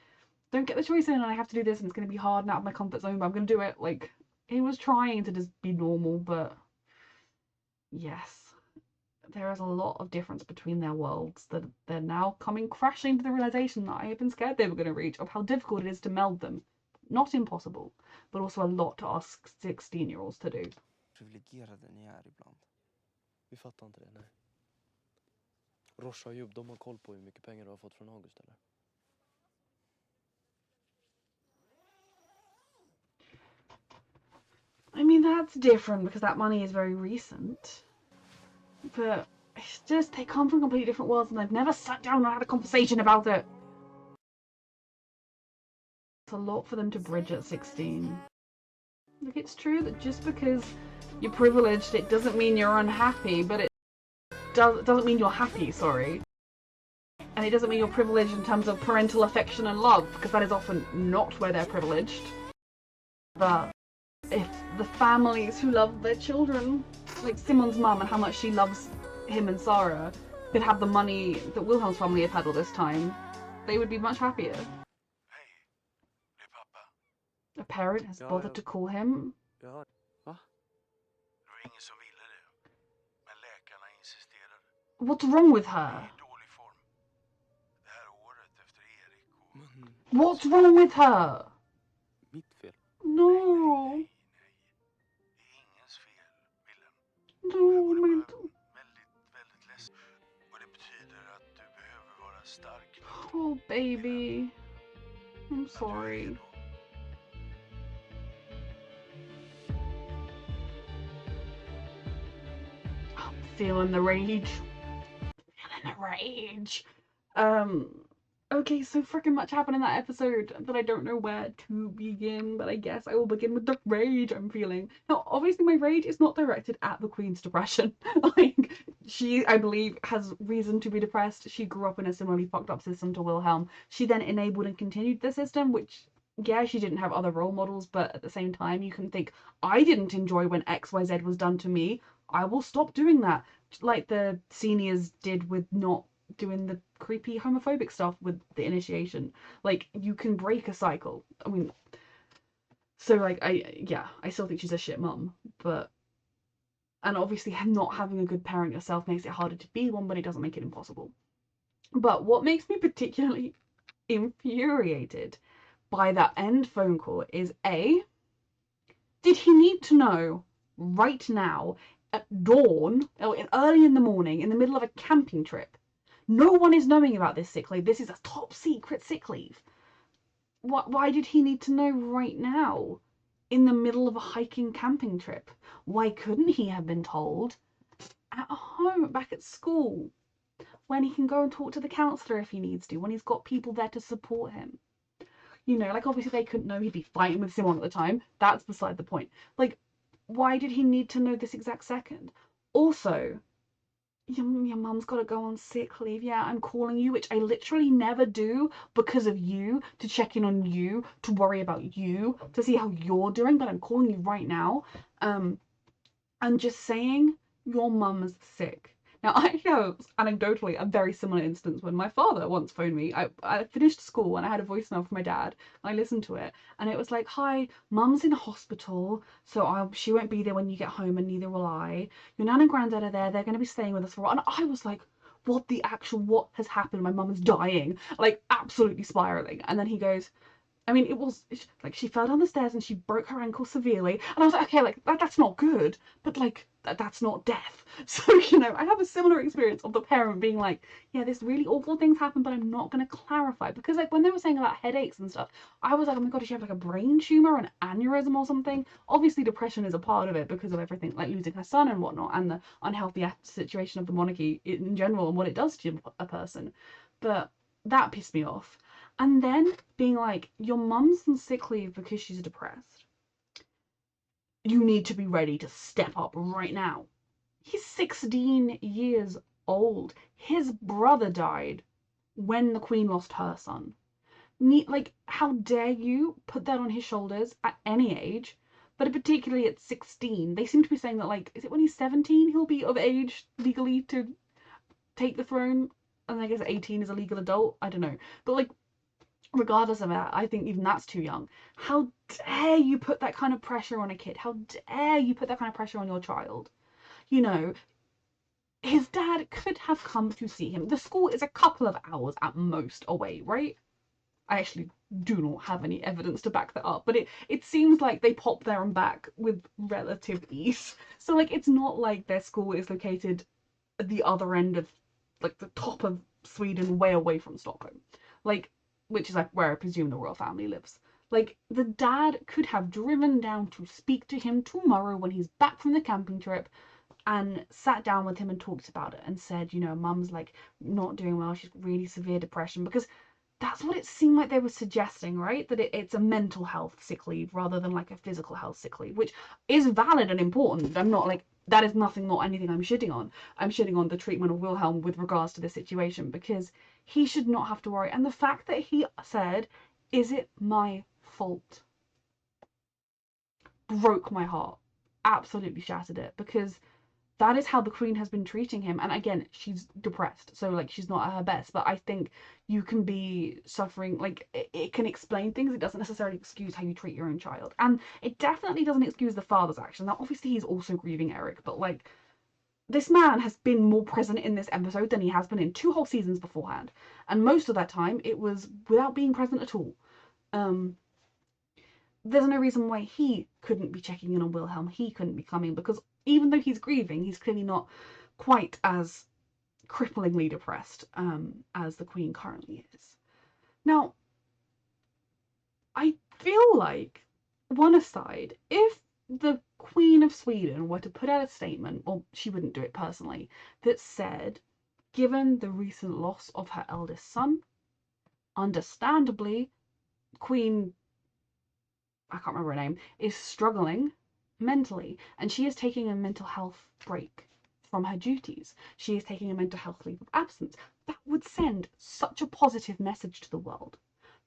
don't get the choice in, and I have to do this, and it's going to be hard and out of my comfort zone, but I'm going to do it. Like, he was trying to just be normal, but yes. There is a lot of difference between their worlds that they're now coming crashing to the realization that I have been scared they were going to reach, of how difficult it is to meld them. Not impossible, but also a lot to ask 16-year-olds to do. Privilegierade ni är ibland. Vi fattar inte det, nej. Roche och Jobb, de har koll på hur mycket pengar du har fått från August, eller? I mean, that's different because that money is very recent. But it's just, they come from completely different worlds and they've never sat down and had a conversation about it. It's a lot for them to bridge at 16. Like, it's true that just because you're privileged, it doesn't mean you're unhappy, but it doesn't mean you're happy, sorry. And it doesn't mean you're privileged in terms of parental affection and love, because that is often not where they're privileged. But if the families who love their children, like Simon's mum and how much she loves him and Sarah, could have the money that Wilhelm's family have had all this time, they would be much happier. A parent has bothered to call him. Ja, va? What's wrong with her? What's wrong with her? Mitt fel. No. No, men. Oh, baby. I'm sorry. I'm feeling the rage. Feeling the rage. Okay, so freaking much happened in that episode that I don't know where to begin, but I guess I will begin with the rage I'm feeling. Now, obviously my rage is not directed at the Queen's depression. Like, she, I believe, has reason to be depressed. She grew up in a similarly fucked up system to Wilhelm. She then enabled and continued the system, which, yeah, she didn't have other role models, but at the same time, you can think, I didn't enjoy when XYZ was done to me. I will stop doing that. Like the seniors did with not doing the creepy homophobic stuff with the initiation. Like, you can break a cycle. I mean, so like, I still think she's a shit mum, but, and obviously not having a good parent yourself makes it harder to be one, but it doesn't make it impossible. But what makes me particularly infuriated by that end phone call is A, did he need to know right now at dawn or early in the morning in the middle of a camping trip? No one is knowing about this sick leave. This is a top secret sick leave. Why did he need to know right now in the middle of a hiking camping trip? Why couldn't he have been told at home, back at school, when he can go and talk to the counsellor if he needs to, when he's got people there to support him? You know, like, obviously they couldn't know he'd be fighting with Simon at the time. That's beside the point. Like, why did he need to know this exact second? Also, your mum's got to go on sick leave. Yeah, I'm calling you, which I literally never do because of you, to check in on you, to worry about you, to see how you're doing, but I'm calling you right now. And just saying your mum's sick. Now, I know, anecdotally, a very similar instance when my father once phoned me. I finished school and I had a voicemail from my dad. And I listened to it and it was like, hi, mum's in hospital, so she won't be there when you get home and neither will I. Your nan and granddad are there. They're going to be staying with us for a while. And I was like, what has happened? My mum is dying, like absolutely spiraling. And then he goes, I mean, it was like she fell down the stairs and she broke her ankle severely. And I was like, okay, like that's not good, but like that's not death. So, you know, I have a similar experience of the parent being like, yeah, this really awful things happen, but I'm not going to clarify. Because like when they were saying about headaches and stuff, I was like, oh my God, does she have like a brain tumor, an aneurysm or something? Obviously depression is a part of it because of everything, like losing her son and whatnot, and the unhealthy situation of the monarchy in general and what it does to a person. But that pissed me off. And then being like, your mum's on sick leave because she's depressed. You need to be ready to step up right now. He's 16 years old. His brother died when the Queen lost her son. Like, how dare you put that on his shoulders at any age, but particularly at 16. They seem to be saying that, like, is it when he's 17 he'll be of age legally to take the throne? And I guess 18 is a legal adult. I don't know. But, like, regardless of that, I think even that's too young. How dare you put that kind of pressure on a kid? How dare you put that kind of pressure on your child? You know, his dad could have come to see him. The school is a couple of hours at most away, right? I actually do not have any evidence to back that up, but it seems like they pop there and back with relative ease. So, like, it's not like their school is located at the other end of, like, the top of Sweden, way away from Stockholm. Like, which is like where I presume the royal family lives. Like, the dad could have driven down to speak to him tomorrow when he's back from the camping trip and sat down with him and talked about it and said, you know, mum's like not doing well, she's really severe depression, because that's what it seemed like they were suggesting, right? That it's a mental health sick leave rather than like a physical health sick leave, which is valid and important. I'm not like that is nothing, not anything I'm shitting on. I'm shitting on the treatment of Wilhelm with regards to this situation, because he should not have to worry. And the fact that he said, "Is it my fault?" broke my heart. Absolutely shattered it, because that is how the Queen has been treating him. And again, she's depressed, so like she's not at her best, but I think you can be suffering, like it can explain things. It doesn't necessarily excuse how you treat your own child, and it definitely doesn't excuse the father's action. Now obviously he's also grieving Eric, but like, this man has been more present in this episode than he has been in 2 whole seasons beforehand, and most of that time it was without being present at all. There's no reason why he couldn't be checking in on Wilhelm. He couldn't be coming, because even though he's grieving, he's clearly not quite as cripplingly depressed as the Queen currently is. Now, I feel like, one aside, if the Queen of Sweden were to put out a statement, or she wouldn't do it personally, that said, given the recent loss of her eldest son, understandably, Queen, I can't remember her name, is struggling mentally, and she is taking a mental health break from her duties. She is taking a mental health leave of absence. That would send such a positive message to the world.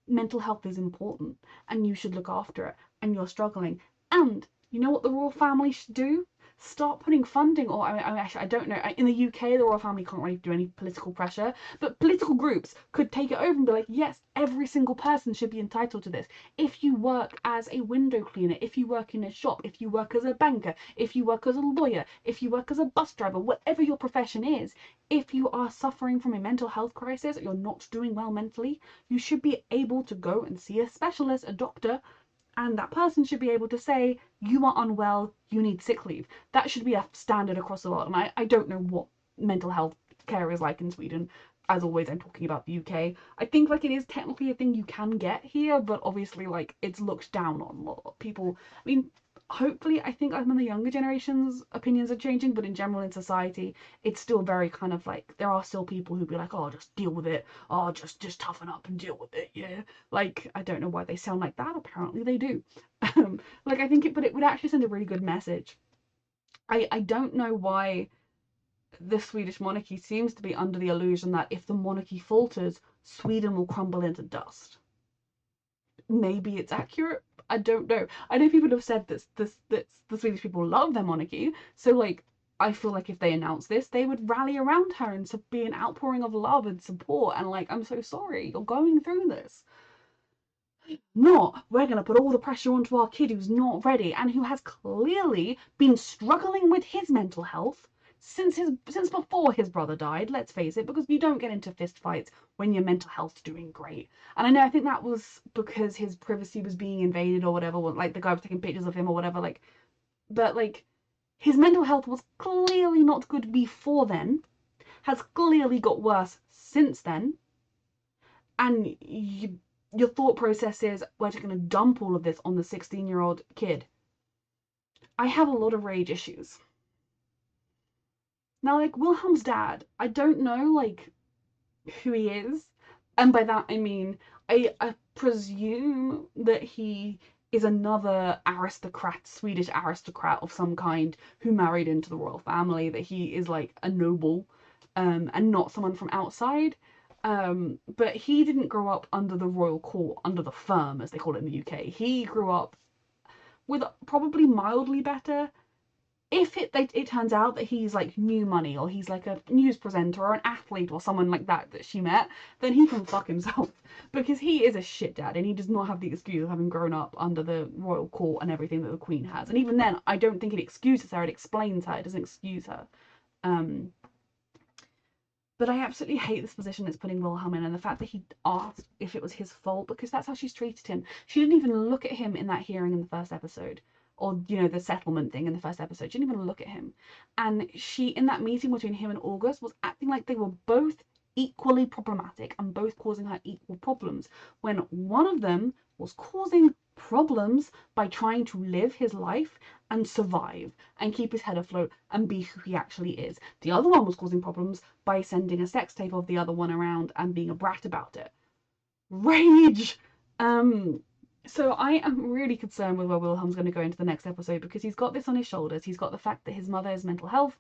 Mental health is important, and you should look after it, and you're struggling. And you know what the royal family should do? Start putting funding, or actually, I don't know. In the UK, the royal family can't really do any political pressure, but political groups could take it over and be like, yes, every single person should be entitled to this. If you work as a window cleaner, if you work in a shop, if you work as a banker, if you work as a lawyer, if you work as a bus driver, whatever your profession is, if you are suffering from a mental health crisis, or you're not doing well mentally, you should be able to go and see a specialist, a doctor, and that person should be able to say, you are unwell, you need sick leave. That should be a standard across the world. And I don't know what mental health care is like in Sweden. As always, I'm talking about the UK. I think like it is technically a thing you can get here, but obviously like it's looked down on. A lot of people, I mean, hopefully, I think some of the younger generations' opinions are changing, but in general in society, it's still very kind of like, there are still people who be like, oh, just deal with it. Oh, just toughen up and deal with it. Yeah. Like, I don't know why they sound like that. Apparently they do. Like, I think but it would actually send a really good message. I don't know why the Swedish monarchy seems to be under the illusion that if the monarchy falters, Sweden will crumble into dust. Maybe it's accurate. I don't know. I know people have said that the Swedish people love their monarchy, so like I feel like if they announce this, they would rally around her and to be an outpouring of love and support, and like, I'm so sorry you're going through this. Not, we're going to put all the pressure onto our kid who's not ready and who has clearly been struggling with his mental health since before his brother died, let's face it, because you don't get into fist fights when your mental health's doing great. And I think that was because his privacy was being invaded or whatever, like the guy was taking pictures of him or whatever, like, but like, his mental health was clearly not good before then, has clearly got worse since then, and your thought process is, we're just going to dump all of this on the 16-year-old kid. I have a lot of rage issues. Now, like, Wilhelm's dad, I don't know, like, who he is. And by that, I mean, I presume that he is another aristocrat, Swedish aristocrat of some kind, who married into the royal family, that he is, like, a noble, and not someone from outside. But he didn't grow up under the royal court, under the firm, as they call it in the UK. He grew up with probably mildly better. If it turns out that he's like new money, or he's like a news presenter or an athlete or someone like that she met, then he can fuck himself, because he is a shit dad and he does not have the excuse of having grown up under the royal court and everything that the Queen has. And even then, I don't think it excuses her, it explains her, it doesn't excuse her. But I absolutely hate this position it's putting Wilhelm in, and the fact that he asked if it was his fault, because that's how she's treated him. She didn't even look at him in that hearing in the first episode, or, you know, the settlement thing in the first episode. She didn't even look at him. And she, in that meeting between him and August, was acting like they were both equally problematic and both causing her equal problems, when one of them was causing problems by trying to live his life and survive and keep his head afloat and be who he actually is. The other one was causing problems by sending a sex tape of the other one around and being a brat about it. Rage! So I am really concerned with where Wilhelm's going to go into the next episode, because he's got this on his shoulders. He's got the fact that his mother has mental health,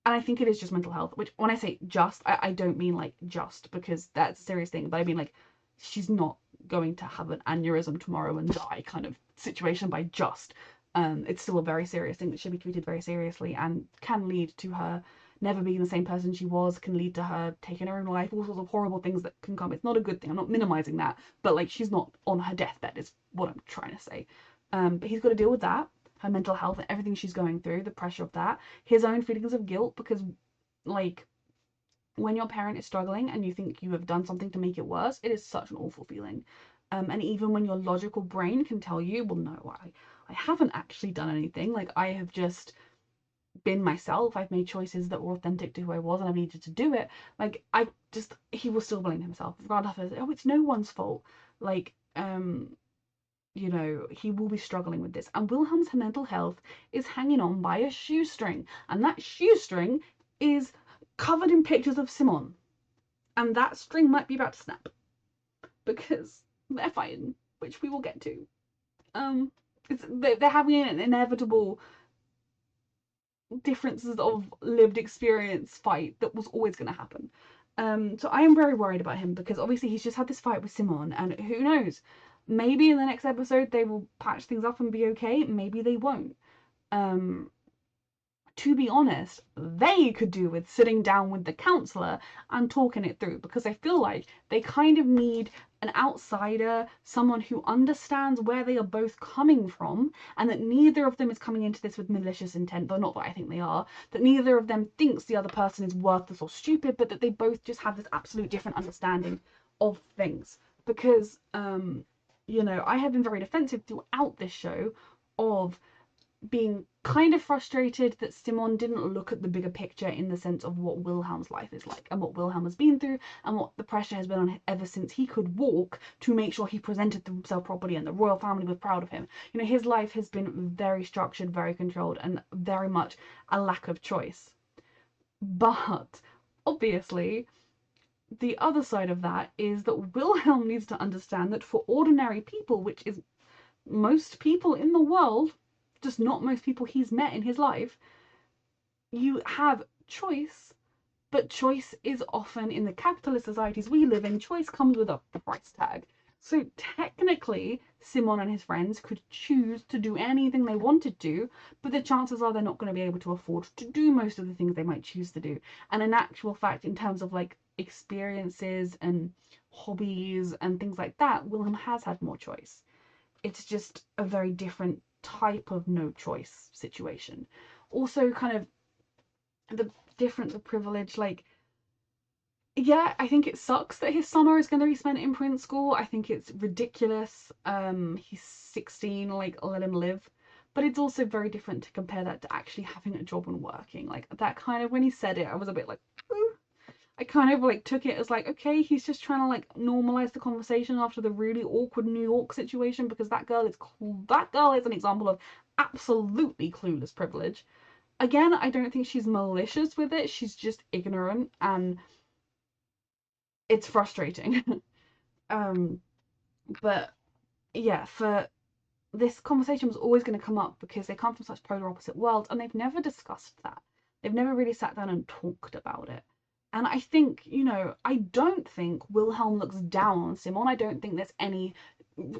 and I think it is just mental health, which when I say just, I don't mean like just because that's a serious thing, but I mean like she's not going to have an aneurysm tomorrow and die kind of situation by just. It's still a very serious thing that should be treated very seriously and can lead to her never being the same person she was, can lead to her taking her own life, all sorts of horrible things that can come. It's not a good thing. I'm not minimizing that, but like she's not on her deathbed is what I'm trying to say. But he's got to deal with that, her mental health and everything she's going through, the pressure of that, his own feelings of guilt, because like when your parent is struggling and you think you have done something to make it worse, it is such an awful feeling. And even when your logical brain can tell you, well, no, I haven't actually done anything. Like, I have just been myself. I've made choices that were authentic to who I was and I've needed to do it. Like, he will still blame himself. Regardless of, oh, it's no one's fault. Like, you know, he will be struggling with this. And Wilhelm's mental health is hanging on by a shoestring. And that shoestring is covered in pictures of Simon. And that string might be about to snap. Because they're fighting, which we will get to. They're having an inevitable differences of lived experience fight that was always going to happen. So I am very worried about him, because obviously he's just had this fight with Simon, and who knows, maybe in the next episode they will patch things up and be okay, maybe they won't. To be honest, they could do with sitting down with the counselor and talking it through, because I feel like they kind of need an outsider, someone who understands where they are both coming from, and that neither of them is coming into this with malicious intent, though not that I think they are, that neither of them thinks the other person is worthless or stupid, but that they both just have this absolute different understanding of things. Because, you know, I have been very defensive throughout this show of being kind of frustrated that Simon didn't look at the bigger picture, in the sense of what Wilhelm's life is like and what Wilhelm has been through and what the pressure has been on him ever since he could walk, to make sure he presented himself properly and the royal family was proud of him. You know, his life has been very structured, very controlled, and very much a lack of choice. But obviously the other side of that is that Wilhelm needs to understand that for ordinary people, which is most people in the world, just not most people he's met in his life, you have choice, but choice is often, in the capitalist societies we live in, choice comes with a price tag. So technically, Simon and his friends could choose to do anything they wanted to, but the chances are they're not going to be able to afford to do most of the things they might choose to do. And in actual fact, in terms of like experiences and hobbies and things like that, Wilhelm has had more choice. It's just a very different type of no choice situation. Also, kind of the difference of privilege, like, yeah, I think it sucks that his summer is going to be spent in Prince School. I think it's ridiculous. He's 16, like, let him live. But it's also very different to compare that to actually having a job and working. Like, that kind of, when he said it, I was a bit like, ooh. I kind of like took it as like, okay, he's just trying to like normalize the conversation after the really awkward New York situation, because that girl is an example of absolutely clueless privilege. Again, I don't think she's malicious with it. She's just ignorant, and it's frustrating. But yeah, for this conversation was always going to come up because they come from such polar opposite worlds, and they've never discussed that. They've never really sat down and talked about it. And I think, you know, I don't think Wilhelm looks down on Simon. I don't think there's any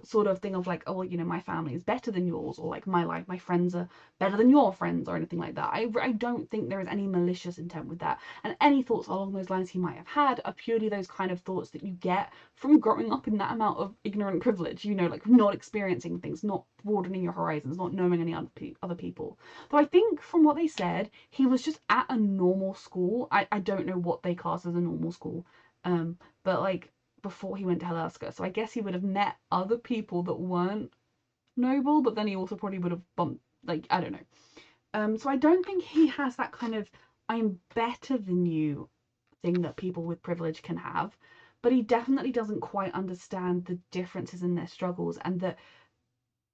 sort of thing of like, oh, well, you know, my family is better than yours, or like my life, my friends are better than your friends, or anything like that. I don't think there is any malicious intent with that. And any thoughts along those lines he might have had are purely those kind of thoughts that you get from growing up in that amount of ignorant privilege, you know, like not experiencing things, not broadening your horizons, not knowing any other people. Though I think from what they said, he was just at a normal school. I don't know what they class as a normal school, but like before he went to Alaska, so I guess he would have met other people that weren't noble, but then he also probably would have bumped, like, I don't know. So I don't think he has that kind of I'm better than you thing that people with privilege can have, but he definitely doesn't quite understand the differences in their struggles, and that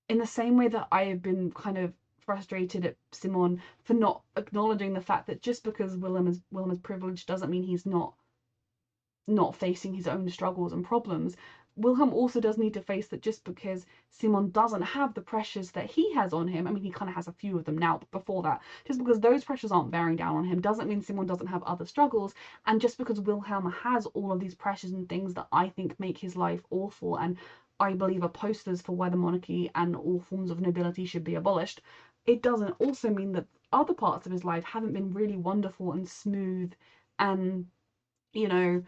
in the same way that I have been kind of frustrated at Simon for not acknowledging the fact that just because Willem is privileged doesn't mean he's not facing his own struggles and problems. Wilhelm also does need to face that just because Simon doesn't have the pressures that he has on him, I mean, he kind of has a few of them now, but before that, just because those pressures aren't bearing down on him doesn't mean Simon doesn't have other struggles. And just because Wilhelm has all of these pressures and things that I think make his life awful, and I believe are posters for why the monarchy and all forms of nobility should be abolished, it doesn't also mean that other parts of his life haven't been really wonderful and smooth, and, you know,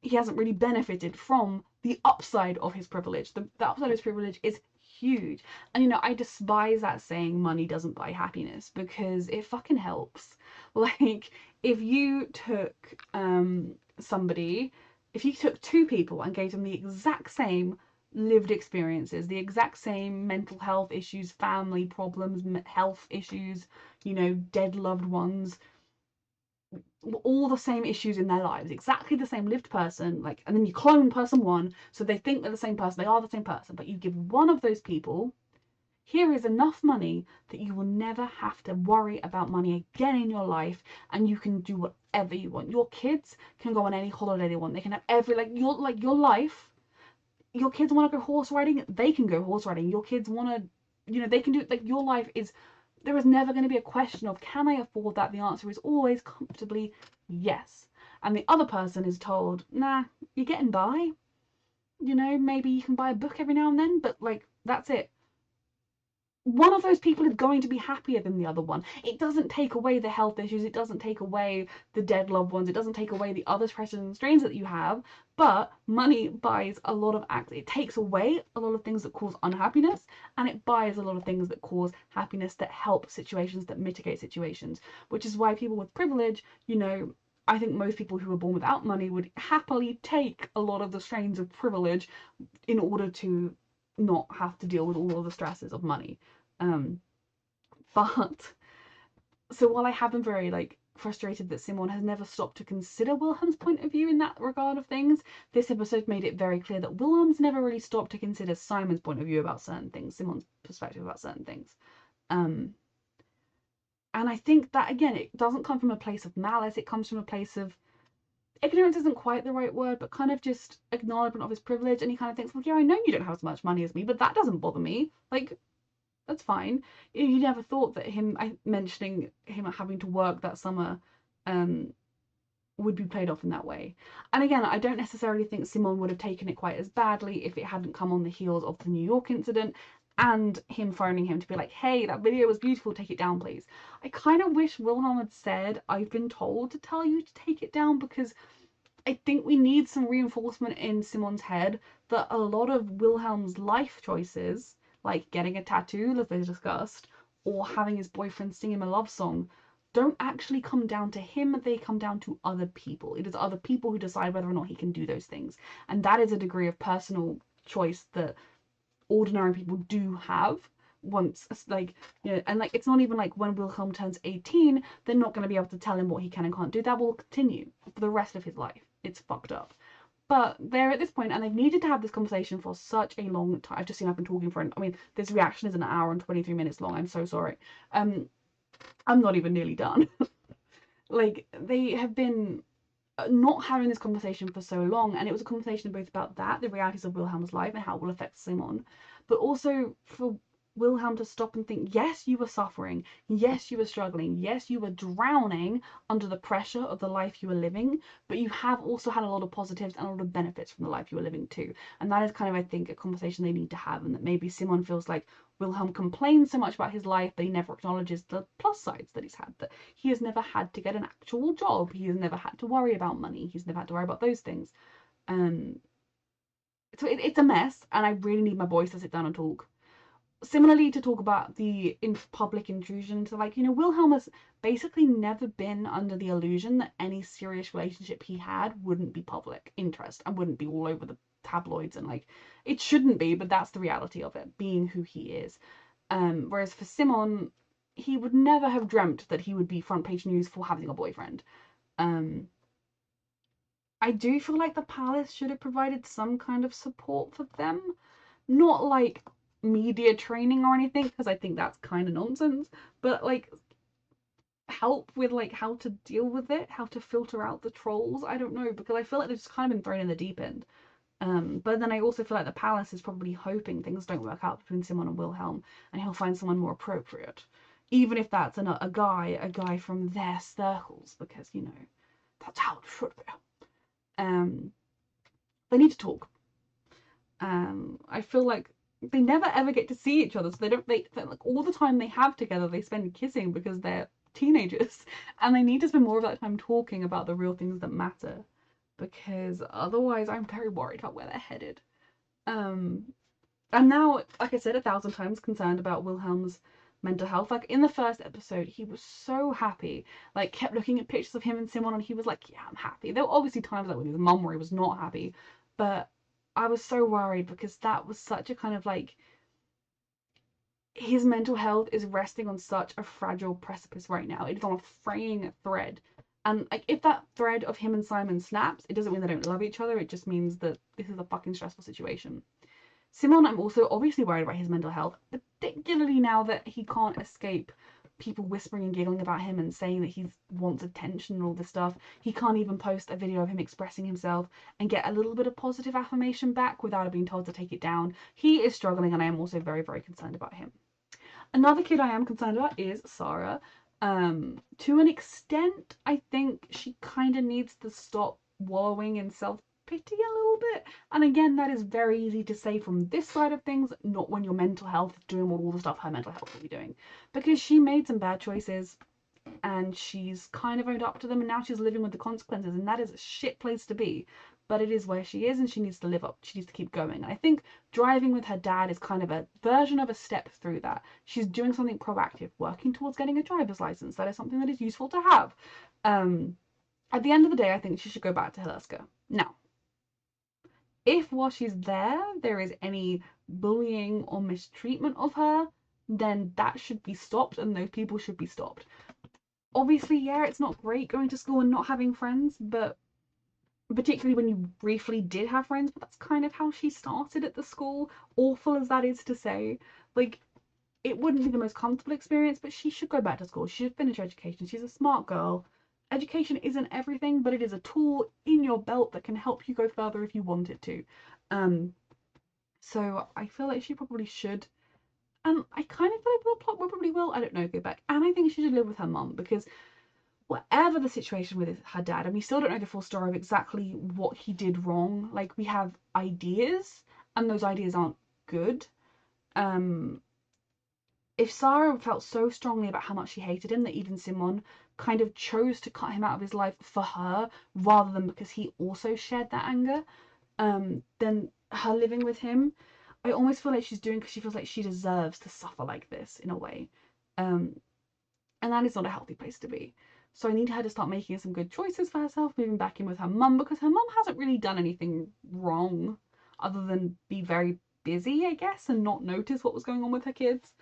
he hasn't really benefited from the upside of his privilege. The upside of his privilege is huge. And, you know, I despise that saying money doesn't buy happiness, because it fucking helps. Like, if you took if you took two people and gave them the exact same lived experiences, the exact same mental health issues, family problems, health issues, you know, dead loved ones, all the same issues in their lives, exactly the same lived person, like, and then you clone person one, so they think they're the same person, they are the same person, but you give one of those people, here is enough money that you will never have to worry about money again in your life, and you can do whatever you want. Your kids can go on any holiday they want. They can have your life. Your kids want to go horse riding, they can go horse riding. Your kids want to, you know, they can do, like, your life is, there is never going to be a question of, can I afford that? The answer is always comfortably yes. And the other person is told, nah, you're getting by. You know, maybe you can buy a book every now and then, but, like, that's it. One of those people is going to be happier than the other one. It doesn't take away the health issues, it doesn't take away the dead loved ones, it doesn't take away the other pressures and strains that you have, but money buys a lot of it takes away a lot of things that cause unhappiness, and it buys a lot of things that cause happiness, that help situations, that mitigate situations, which is why people with privilege, you know, I think most people who were born without money would happily take a lot of the strains of privilege in order to not have to deal with all of the stresses of money. But so while I have been very, like, frustrated that Simon has never stopped to consider Wilhelm's point of view in that regard of things, this episode made it very clear that Wilhelm's never really stopped to consider Simon's point of view about certain things, Simon's perspective about certain things. And I think that, again, it doesn't come from a place of malice, it comes from a place of, ignorance isn't quite the right word, but kind of just acknowledgement of his privilege, and he kind of thinks, well, yeah, I know you don't have as much money as me, but that doesn't bother me. Like, that's fine. He never thought that mentioning him having to work that summer would be played off in that way. And again, I don't necessarily think Simon would have taken it quite as badly if it hadn't come on the heels of the New York incident and him phoning him to be like, hey, that video was beautiful, take it down, please. I kind of wish Wilhelm had said, I've been told to tell you to take it down, because I think we need some reinforcement in Simon's head that a lot of Wilhelm's life choices, like getting a tattoo, as they discussed, or having his boyfriend sing him a love song, don't actually come down to him, they come down to other people. It is other people who decide whether or not he can do those things. And that is a degree of personal choice that ordinary people do have once, like, you know, and, like, it's not even like when Wilhelm turns 18, they're not going to be able to tell him what he can and can't do. That will continue for the rest of his life. It's fucked up. But they're at this point, and they've needed to have this conversation for such a long time. I've just seen I've been talking for, I mean, this reaction is an hour and 23 minutes long. I'm so sorry. I'm not even nearly done. Like, they have been not having this conversation for so long, and it was a conversation both about that, the realities of Wilhelm's life and how it will affect Simon, but also for Wilhelm to stop and think, yes, you were suffering, yes, you were struggling, yes, you were drowning under the pressure of the life you were living, but you have also had a lot of positives and a lot of benefits from the life you were living too. And that is kind of, I think, a conversation they need to have, and that maybe Simon feels like Wilhelm complains so much about his life, but he never acknowledges the plus sides that he's had, that he has never had to get an actual job, he has never had to worry about money, he's never had to worry about those things. So it's a mess, and I really need my boys to sit down and talk. Similarly, to talk about the public intrusion, so, like, you know, Wilhelm has basically never been under the illusion that any serious relationship he had wouldn't be public interest and wouldn't be all over the tabloids, and, like, it shouldn't be, but that's the reality of it, being who he is. Whereas for Simon, he would never have dreamt that he would be front page news for having a boyfriend. I do feel like the palace should have provided some kind of support for them, not like media training or anything, because I think that's kind of nonsense, but, like, help with, like, how to deal with it, how to filter out the trolls. I don't know, because I feel like they've just kind of been thrown in the deep end. But then I also feel like the palace is probably hoping things don't work out between Simon and Wilhelm, and he'll find someone more appropriate, even if that's a guy from their circles, because you know that's how it should be. They need to talk. I feel like they never ever get to see each other, so they like all the time they have together they spend kissing because they're teenagers, and they need to spend more of that time talking about the real things that matter, because otherwise I'm very worried about where they're headed. And now, like I said 1,000 times, concerned about Wilhelm's mental health. Like in the first episode, he was so happy, like kept looking at pictures of him and Simon, and he was like, yeah, I'm happy. There were obviously times like with his mum where he was not happy, but I was so worried because that was such a kind of like, his mental health is resting on such a fragile precipice right now. It is on a fraying thread. And like if that thread of him and Simon snaps, it doesn't mean they don't love each other, it just means that this is a fucking stressful situation. Simon, I'm also obviously worried about his mental health, particularly now that he can't escape people whispering and giggling about him and saying that he wants attention and all this stuff. He can't even post a video of him expressing himself and get a little bit of positive affirmation back without being told to take it down. He is struggling, and I am also very, very concerned about him. Another kid I am concerned about is Sarah. To an extent, I think she kind of needs to stop wallowing in self-pity a little bit. And again, that is very easy to say from this side of things, not when your mental health is doing all the stuff her mental health will be doing. Because she made some bad choices, and she's kind of owned up to them, and now she's living with the consequences, and that is a shit place to be. But it is where she is, and she needs to live up. She needs to keep going. And I think driving with her dad is kind of a version of a step through that. She's doing something proactive, working towards getting a driver's license. That is something that is useful to have. At the end of the day, I think she should go back to Helska. Now, if while she's there is any bullying or mistreatment of her, then that should be stopped, and those people should be stopped. Obviously, yeah, it's not great going to school and not having friends, but particularly when you briefly did have friends, but that's kind of how she started at the school, awful as that is to say. Like, it wouldn't be the most comfortable experience, but she should go back to school. She should finish her education. She's a smart girl. Education isn't everything, but it is a tool in your belt that can help you go further if you want it to. So I feel like she probably should. And I kind of feel like the plot probably will, I don't know, go back. And I think she should live with her mum, because whatever the situation with her dad, and we still don't know the full story of exactly what he did wrong. Like, we have ideas, and those ideas aren't good. If Sarah felt so strongly about how much she hated him that even Simon kind of chose to cut him out of his life for her, rather than because he also shared that anger, then her living with him, I almost feel like she's doing because she feels like she deserves to suffer like this in a way. And that is not a healthy place to be. So I need her to start making some good choices for herself, moving back in with her mum, because her mum hasn't really done anything wrong other than be very busy, I guess, and not notice what was going on with her kids.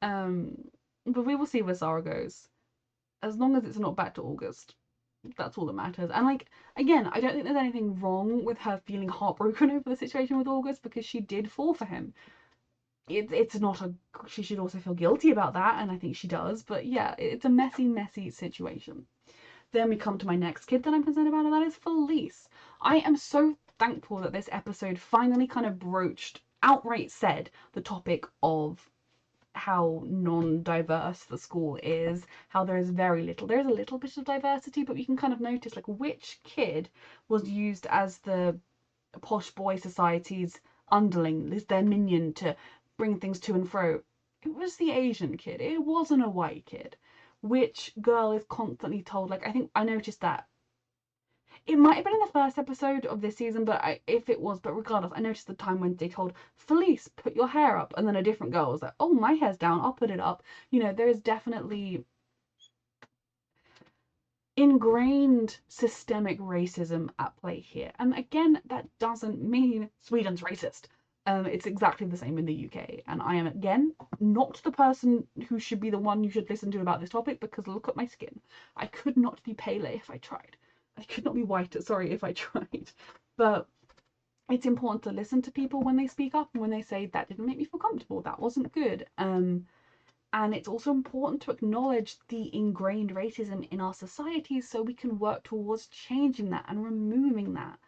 But we will see where Sarah goes. As long as it's not back to August, that's all that matters. And like, again, I don't think there's anything wrong with her feeling heartbroken over the situation with August, because she did fall for him. It's not a, she should also feel guilty about that, and I think she does, but yeah, it's a messy situation. Then we come to my next kid that I'm concerned about, and that is Felice. I am so thankful that this episode finally kind of outright said the topic of how non-diverse the school is, how there's a little bit of diversity, but you can kind of notice like which kid was used as the posh boy society's underling, their minion to bring things to and fro. It was the Asian kid, it wasn't a white kid. Which girl is constantly told, like, I think I noticed that it might have been in the first episode of this season, but if it was, but regardless, I noticed the time when they told Felice, put your hair up, and then a different girl was like, oh, my hair's down, I'll put it up. You know, there is definitely ingrained systemic racism at play here. And again, that doesn't mean Sweden's racist. It's exactly the same in the UK. And I am, again, not the person who should be the one you should listen to about this topic, because look at my skin. I could not be paler if I tried. I could not be whiter, sorry, if I tried. But it's important to listen to people when they speak up and when they say, that didn't make me feel comfortable, that wasn't good. And it's also important to acknowledge the ingrained racism in our societies so we can work towards changing that and removing that.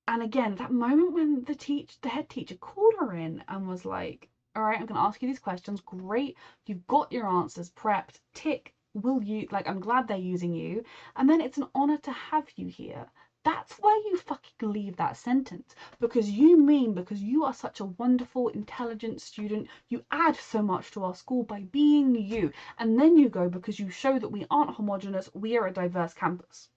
And again, that moment when the head teacher called her in and was like, all right, I'm going to ask you these questions. Great. You've got your answers prepped. Tick. Will you, like, I'm glad they're using you. And then it's an honor to have you here. That's where you fucking leave that sentence. Because you are such a wonderful, intelligent student. You add so much to our school by being you. And then you go, because you show that we aren't homogenous, we are a diverse campus.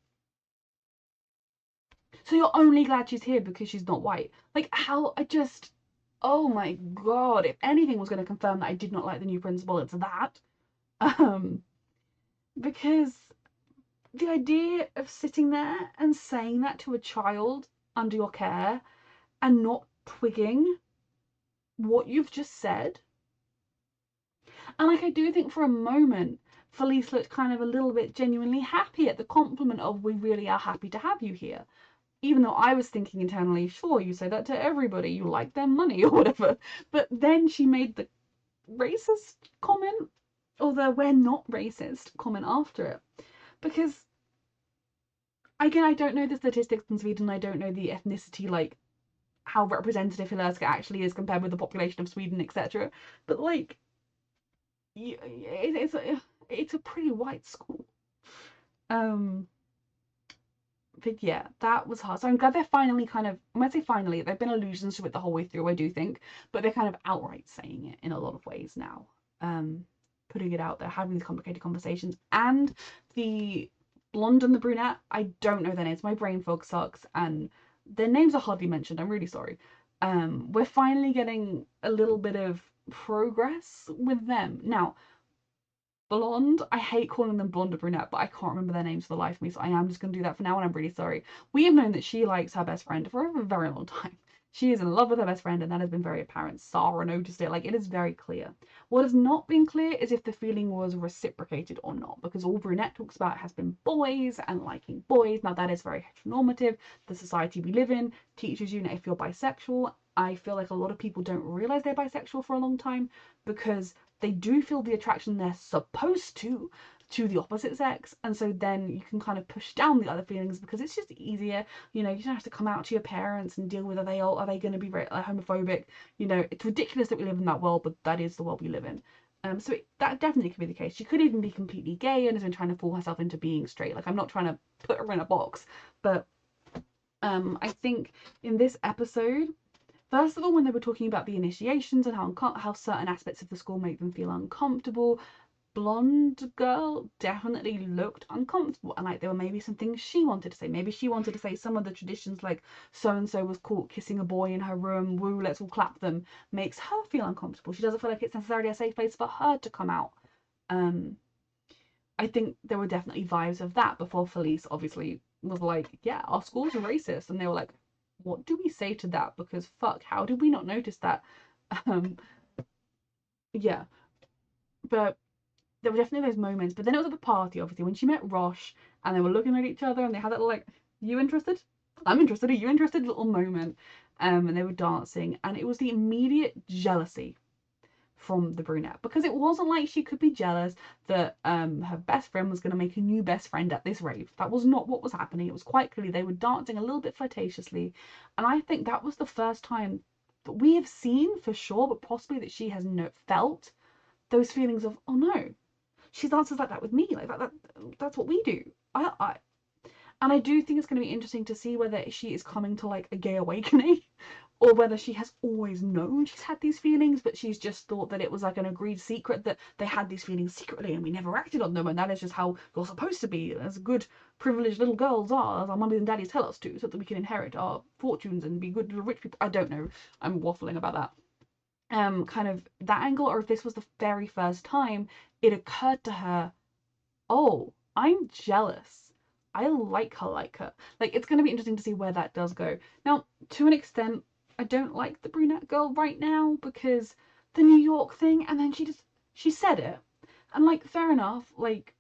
So you're only glad she's here because she's not white. Like, how, oh my god, if anything was going to confirm that I did not like the new principal, it's that. Because the idea of sitting there and saying that to a child under your care and not twigging what you've just said. And like, I do think for a moment, Felice looked kind of a little bit genuinely happy at the compliment of, we really are happy to have you here. Even though I was thinking internally, sure, you say that to everybody, you like their money or whatever. But then she made the racist comment, or the we're not racist comment after it. Because, again, I don't know the statistics in Sweden, I don't know the ethnicity, like, how representative Hilarska actually is compared with the population of Sweden, etc. But, like, it's a pretty white school. But yeah, that was hard. So I'm glad they're finally kind of, when I say finally, there have been allusions to it the whole way through, I do think, but they're kind of outright saying it in a lot of ways now. Putting it out there, having these complicated conversations. And the blonde and the brunette, I don't know their names. My brain fog sucks, and their names are hardly mentioned. I'm really sorry. We're finally getting a little bit of progress with them. Now, blonde, I hate calling them blonde or brunette, but I can't remember their names for the life of me, so I am just going to do that for now, and I'm really sorry. We have known that she likes her best friend for a very long time. She is in love with her best friend, and that has been very apparent. Sarah noticed it, like, it is very clear. What has not been clear is if the feeling was reciprocated or not, because all brunette talks about has been boys and liking boys. Now, that is very heteronormative. The society we live in teaches you that if you're bisexual, I feel like a lot of people don't realize they're bisexual for a long time, because they do feel the attraction they're supposed to the opposite sex, and so then you can kind of push down the other feelings because it's just easier. You know, you don't have to come out to your parents and deal with are they going to be homophobic. You know, it's ridiculous that we live in that world, but that is the world we live in. So that definitely could be the case. She could even be completely gay and has been trying to fool herself into being straight. Like, I'm not trying to put her in a box, but I think in this episode, first of all, when they were talking about the initiations and how certain aspects of the school make them feel uncomfortable, blonde girl definitely looked uncomfortable, and like there were maybe some things she wanted to say. Maybe she wanted to say some of the traditions, like so and so was caught kissing a boy in her room, woo, let's all clap them, makes her feel uncomfortable. She doesn't feel like it's necessarily a safe place for her to come out. I think there were definitely vibes of that before Felice obviously was like, yeah, our schools are racist, and they were like, what do we say to that? Because fuck, how did we not notice that? Yeah, but there were definitely those moments. But then it was at the party, obviously, when she met Rosh and they were looking at each other and they had that like, you interested? I'm interested. Are you interested? Little moment. And they were dancing, and it was the immediate jealousy from the brunette, because it wasn't like she could be jealous that her best friend was going to make a new best friend at this rave. That was not what was happening. It was quite clearly they were dancing a little bit flirtatiously, and I think that was the first time that we have seen for sure, but possibly that she has felt those feelings of, oh no, she dances like that with me, like that's what we do. And I do think it's going to be interesting to see whether she is coming to like a gay awakening, or whether she has always known she's had these feelings, but she's just thought that it was like an agreed secret that they had these feelings secretly and we never acted on them, and that is just how you're supposed to be, as good privileged little girls are, as our mummies and daddies tell us to, so that we can inherit our fortunes and be good rich people. I don't know, I'm waffling about that. Kind of that angle, or if this was the very first time it occurred to her, oh, I'm jealous. I like her like her. Like, it's going to be interesting to see where that does go. Now, to an extent, I don't like the brunette girl right now because the New York thing, and then she said it. And, like, fair enough, like,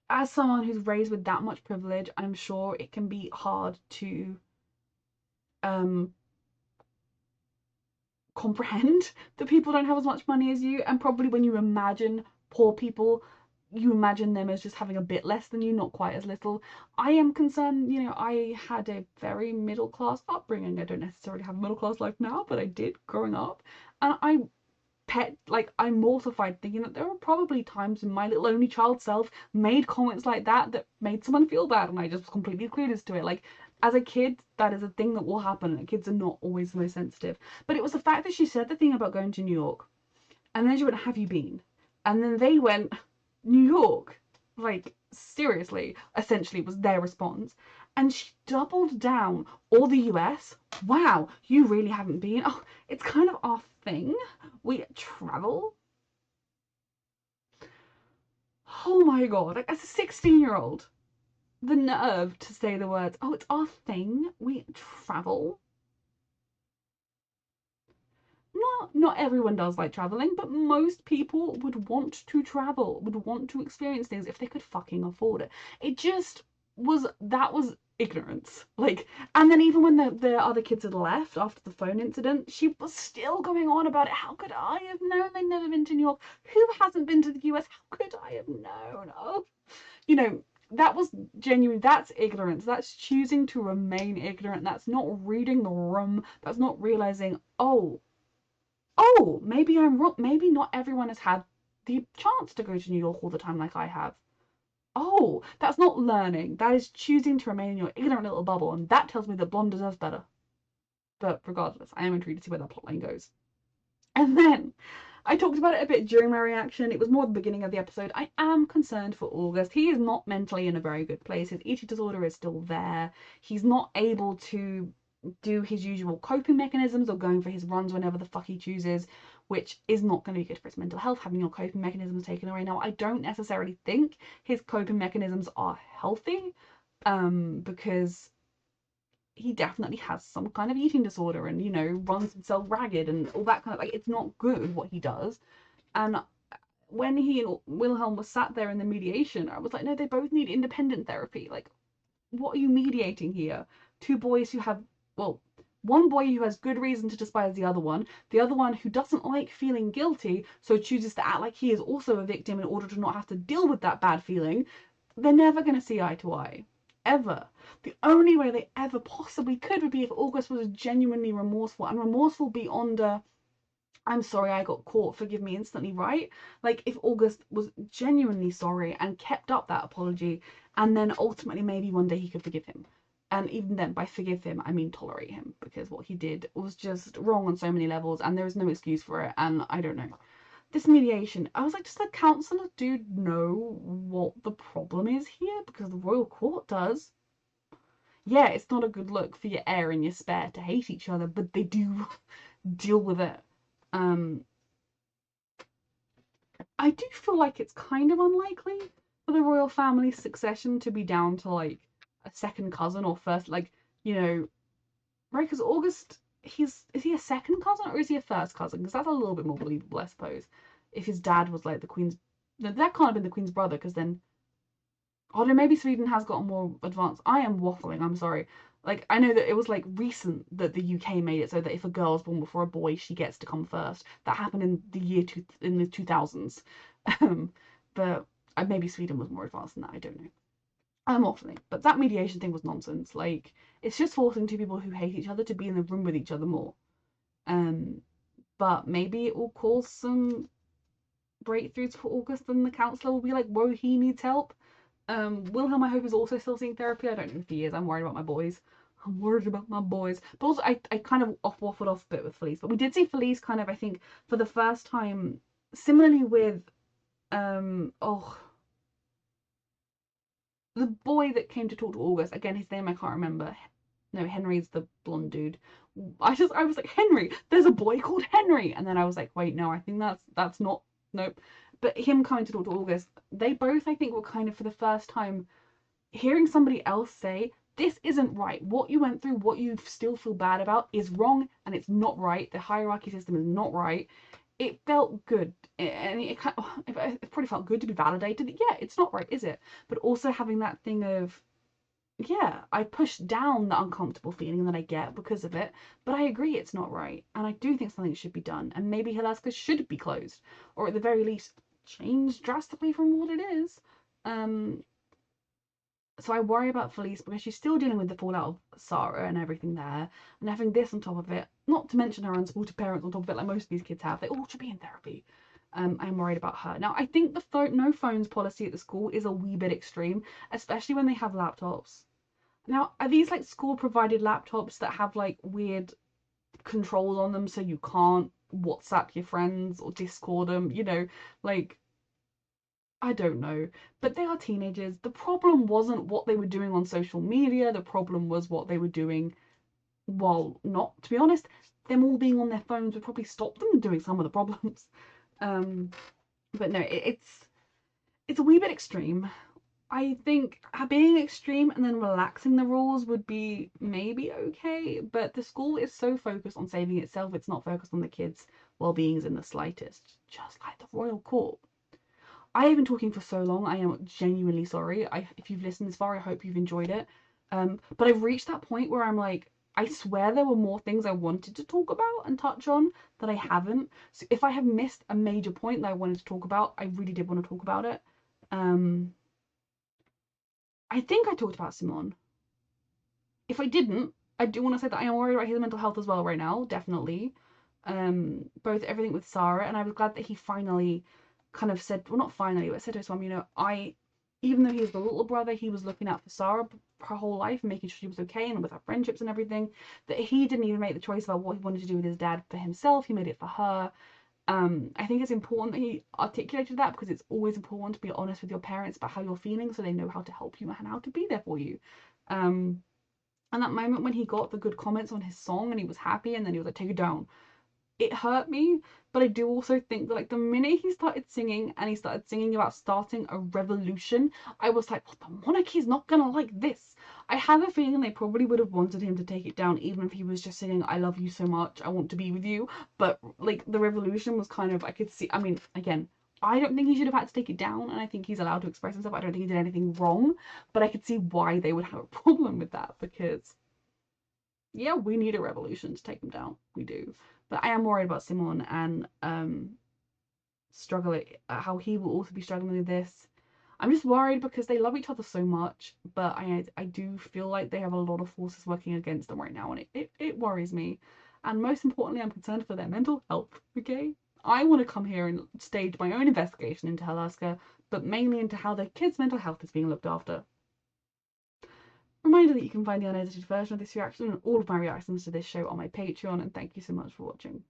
as someone who's raised with that much privilege, I'm sure it can be hard to comprehend that people don't have as much money as you, and probably when you imagine poor people you imagine them as just having a bit less than you, not quite as little. I am concerned, you know, I had a very middle class upbringing. I don't necessarily have a middle class life now, but I did growing up. And I'm mortified thinking that there were probably times when my little only child self made comments like that made someone feel bad, and I just was completely clueless to it. Like, as a kid, that is a thing that will happen, and kids are not always the most sensitive. But it was the fact that she said the thing about going to New York, and then she went, "Have you been?" And then they went, "New York?" Like, seriously, essentially was their response. And she doubled down, "Or the US? Wow, you really haven't been? Oh, it's kind of our thing. We travel." Oh my god, like, as a 16-year-old, the nerve to say the words, "Oh, it's our thing. We travel." Not everyone does like traveling, but most people would want to travel, would want to experience things if they could fucking afford it. It just that was ignorance. Like, and then even when the other kids had left after the phone incident, she was still going on about it. How could I have known they'd never been to New York? Who hasn't been to the US? How could I have known? Oh, you know, that was genuine. That's ignorance. That's choosing to remain ignorant. That's not reading the room. That's not realizing, oh, maybe I'm wrong. Maybe not everyone has had the chance to go to New York all the time like I have. Oh, that's not learning. That is choosing to remain in your ignorant little bubble, and that tells me that Blonde deserves better. But regardless, I am intrigued to see where that plotline goes. And then, I talked about it a bit during my reaction. It was more the beginning of the episode. I am concerned for August. He is not mentally in a very good place. His eating disorder is still there. He's not able to do his usual coping mechanisms or going for his runs whenever the fuck he chooses, which is not going to be good for his mental health, having your coping mechanisms taken away. Now, I don't necessarily think his coping mechanisms are healthy, because he definitely has some kind of eating disorder and, you know, runs himself ragged and all that kind of, like, it's not good what he does. And when he and Wilhelm was sat there in the mediation, I was like, no, they both need independent therapy. Like, what are you mediating here? Two boys who have, well, one boy who has good reason to despise the other one who doesn't like feeling guilty, so chooses to act like he is also a victim in order to not have to deal with that bad feeling. They're never going to see eye to eye. Ever. The only way they ever possibly could would be if August was genuinely remorseful, and remorseful beyond a "I'm sorry I got caught, forgive me instantly," right? Like, if August was genuinely sorry and kept up that apology, and then ultimately maybe one day he could forgive him. And even then, by forgive him, I mean tolerate him, because what he did was just wrong on so many levels, and there is no excuse for it, and I don't know. This mediation, I was like, does the councillor dude know what the problem is here? Because the royal court does. Yeah, it's not a good look for your heir and your spare to hate each other, but they do deal with it. I do feel like it's kind of unlikely for the royal family's succession to be down to, like, a second cousin or first, like, you know, right? Because August, is he a second cousin or is he a first cousin? Because that's a little bit more believable, I suppose. If his dad was like the Queen's, that can't have been the Queen's brother, because then, oh no, maybe Sweden has gotten more advanced. I am waffling, I'm sorry. Like, I know that it was, like, recent that the UK made it so that if a girl's born before a boy, she gets to come first. That happened in the 2000s. But maybe Sweden was more advanced than that, I don't know. I'm waffling. But that mediation thing was nonsense. Like, it's just forcing two people who hate each other to be in the room with each other more. But maybe it will cause some breakthroughs for August, and the councillor will be like, whoa, he needs help. Wilhelm, I hope, is also still seeing therapy. I don't know if he is. I'm worried about my boys. But also, I kind of waffled off a bit with Felice. But we did see Felice kind of, I think, for the first time, similarly with, the boy that came to talk to August. Again, his name I can't remember. No, Henry's the blonde dude. I was like, Henry, there's a boy called Henry. And then I was like, wait, no, I think that's not, nope. But him coming to talk to August, they both, I think, were kind of, for the first time, hearing somebody else say, this isn't right. What you went through, what you still feel bad about, is wrong, and it's not right. The hierarchy system is not right. It felt good, and it probably felt good to be validated. Yeah, it's not right, is it? But also having that thing of, yeah, I pushed down the uncomfortable feeling that I get because of it, but I agree it's not right, and I do think something should be done, and maybe Halaska should be closed, or at the very least changed drastically from what it is. So I worry about Felice because she's still dealing with the fallout of Sarah and everything there, and having this on top of it, not to mention her unsupportive parents on top of it, like most of these kids have. They all should be in therapy. I'm worried about her. Now, I think the no phones policy at the school is a wee bit extreme, especially when they have laptops. Now, are these like school provided laptops that have like weird controls on them so you can't WhatsApp your friends or Discord them, you know, like I don't know, but they are teenagers. The problem wasn't what they were doing on social media. The problem was what they were doing while not, to be honest, them all being on their phones would probably stop them doing some of the problems. But no, it's a wee bit extreme. I think being extreme and then relaxing the rules would be maybe okay, but the school is so focused on saving itself, it's not focused on the kids' well-beings in the slightest, just like the Royal Court. I have been talking for so long. I am genuinely sorry. If you've listened this far, I hope you've enjoyed it. But I've reached that point where I'm like, I swear there were more things I wanted to talk about and touch on that I haven't. So if I have missed a major point that I wanted to talk about, I really did want to talk about it. I think I talked about Simon. If I didn't, I do want to say that I am worried about his mental health as well right now, definitely. Both everything with Sarah, and I was glad that he finally kind of said, well, not finally, but said to his mum, you know, even though he's the little brother, he was looking out for Sarah her whole life, making sure she was okay, and with her friendships and everything, that he didn't even make the choice about what he wanted to do with his dad for himself, he made it for her. I think it's important that he articulated that, because it's always important to be honest with your parents about how you're feeling so they know how to help you and how to be there for you. And that moment when he got the good comments on his song and he was happy, and then he was like, take it down, it hurt me. But I do also think that like the minute he started singing and he started singing about starting a revolution, I was like, well, the monarchy's not gonna like this. I have a feeling they probably would have wanted him to take it down, even if he was just singing, I love you so much, I want to be with you. But like the revolution was kind of, I could see, I mean, again, I don't think he should have had to take it down, and I think he's allowed to express himself. I don't think he did anything wrong, but I could see why they would have a problem with that, because yeah, we need a revolution to take them down. We do. But I am worried about Simon and struggling, how he will also be struggling with this. I'm just worried because they love each other so much, but I do feel like they have a lot of forces working against them right now, and it worries me. And most importantly, I'm concerned for their mental health, okay? I want to come here and stage my own investigation into Alaska, but mainly into how their kids' mental health is being looked after. Reminder that you can find the unedited version of this reaction and all of my reactions to this show on my Patreon, and thank you so much for watching.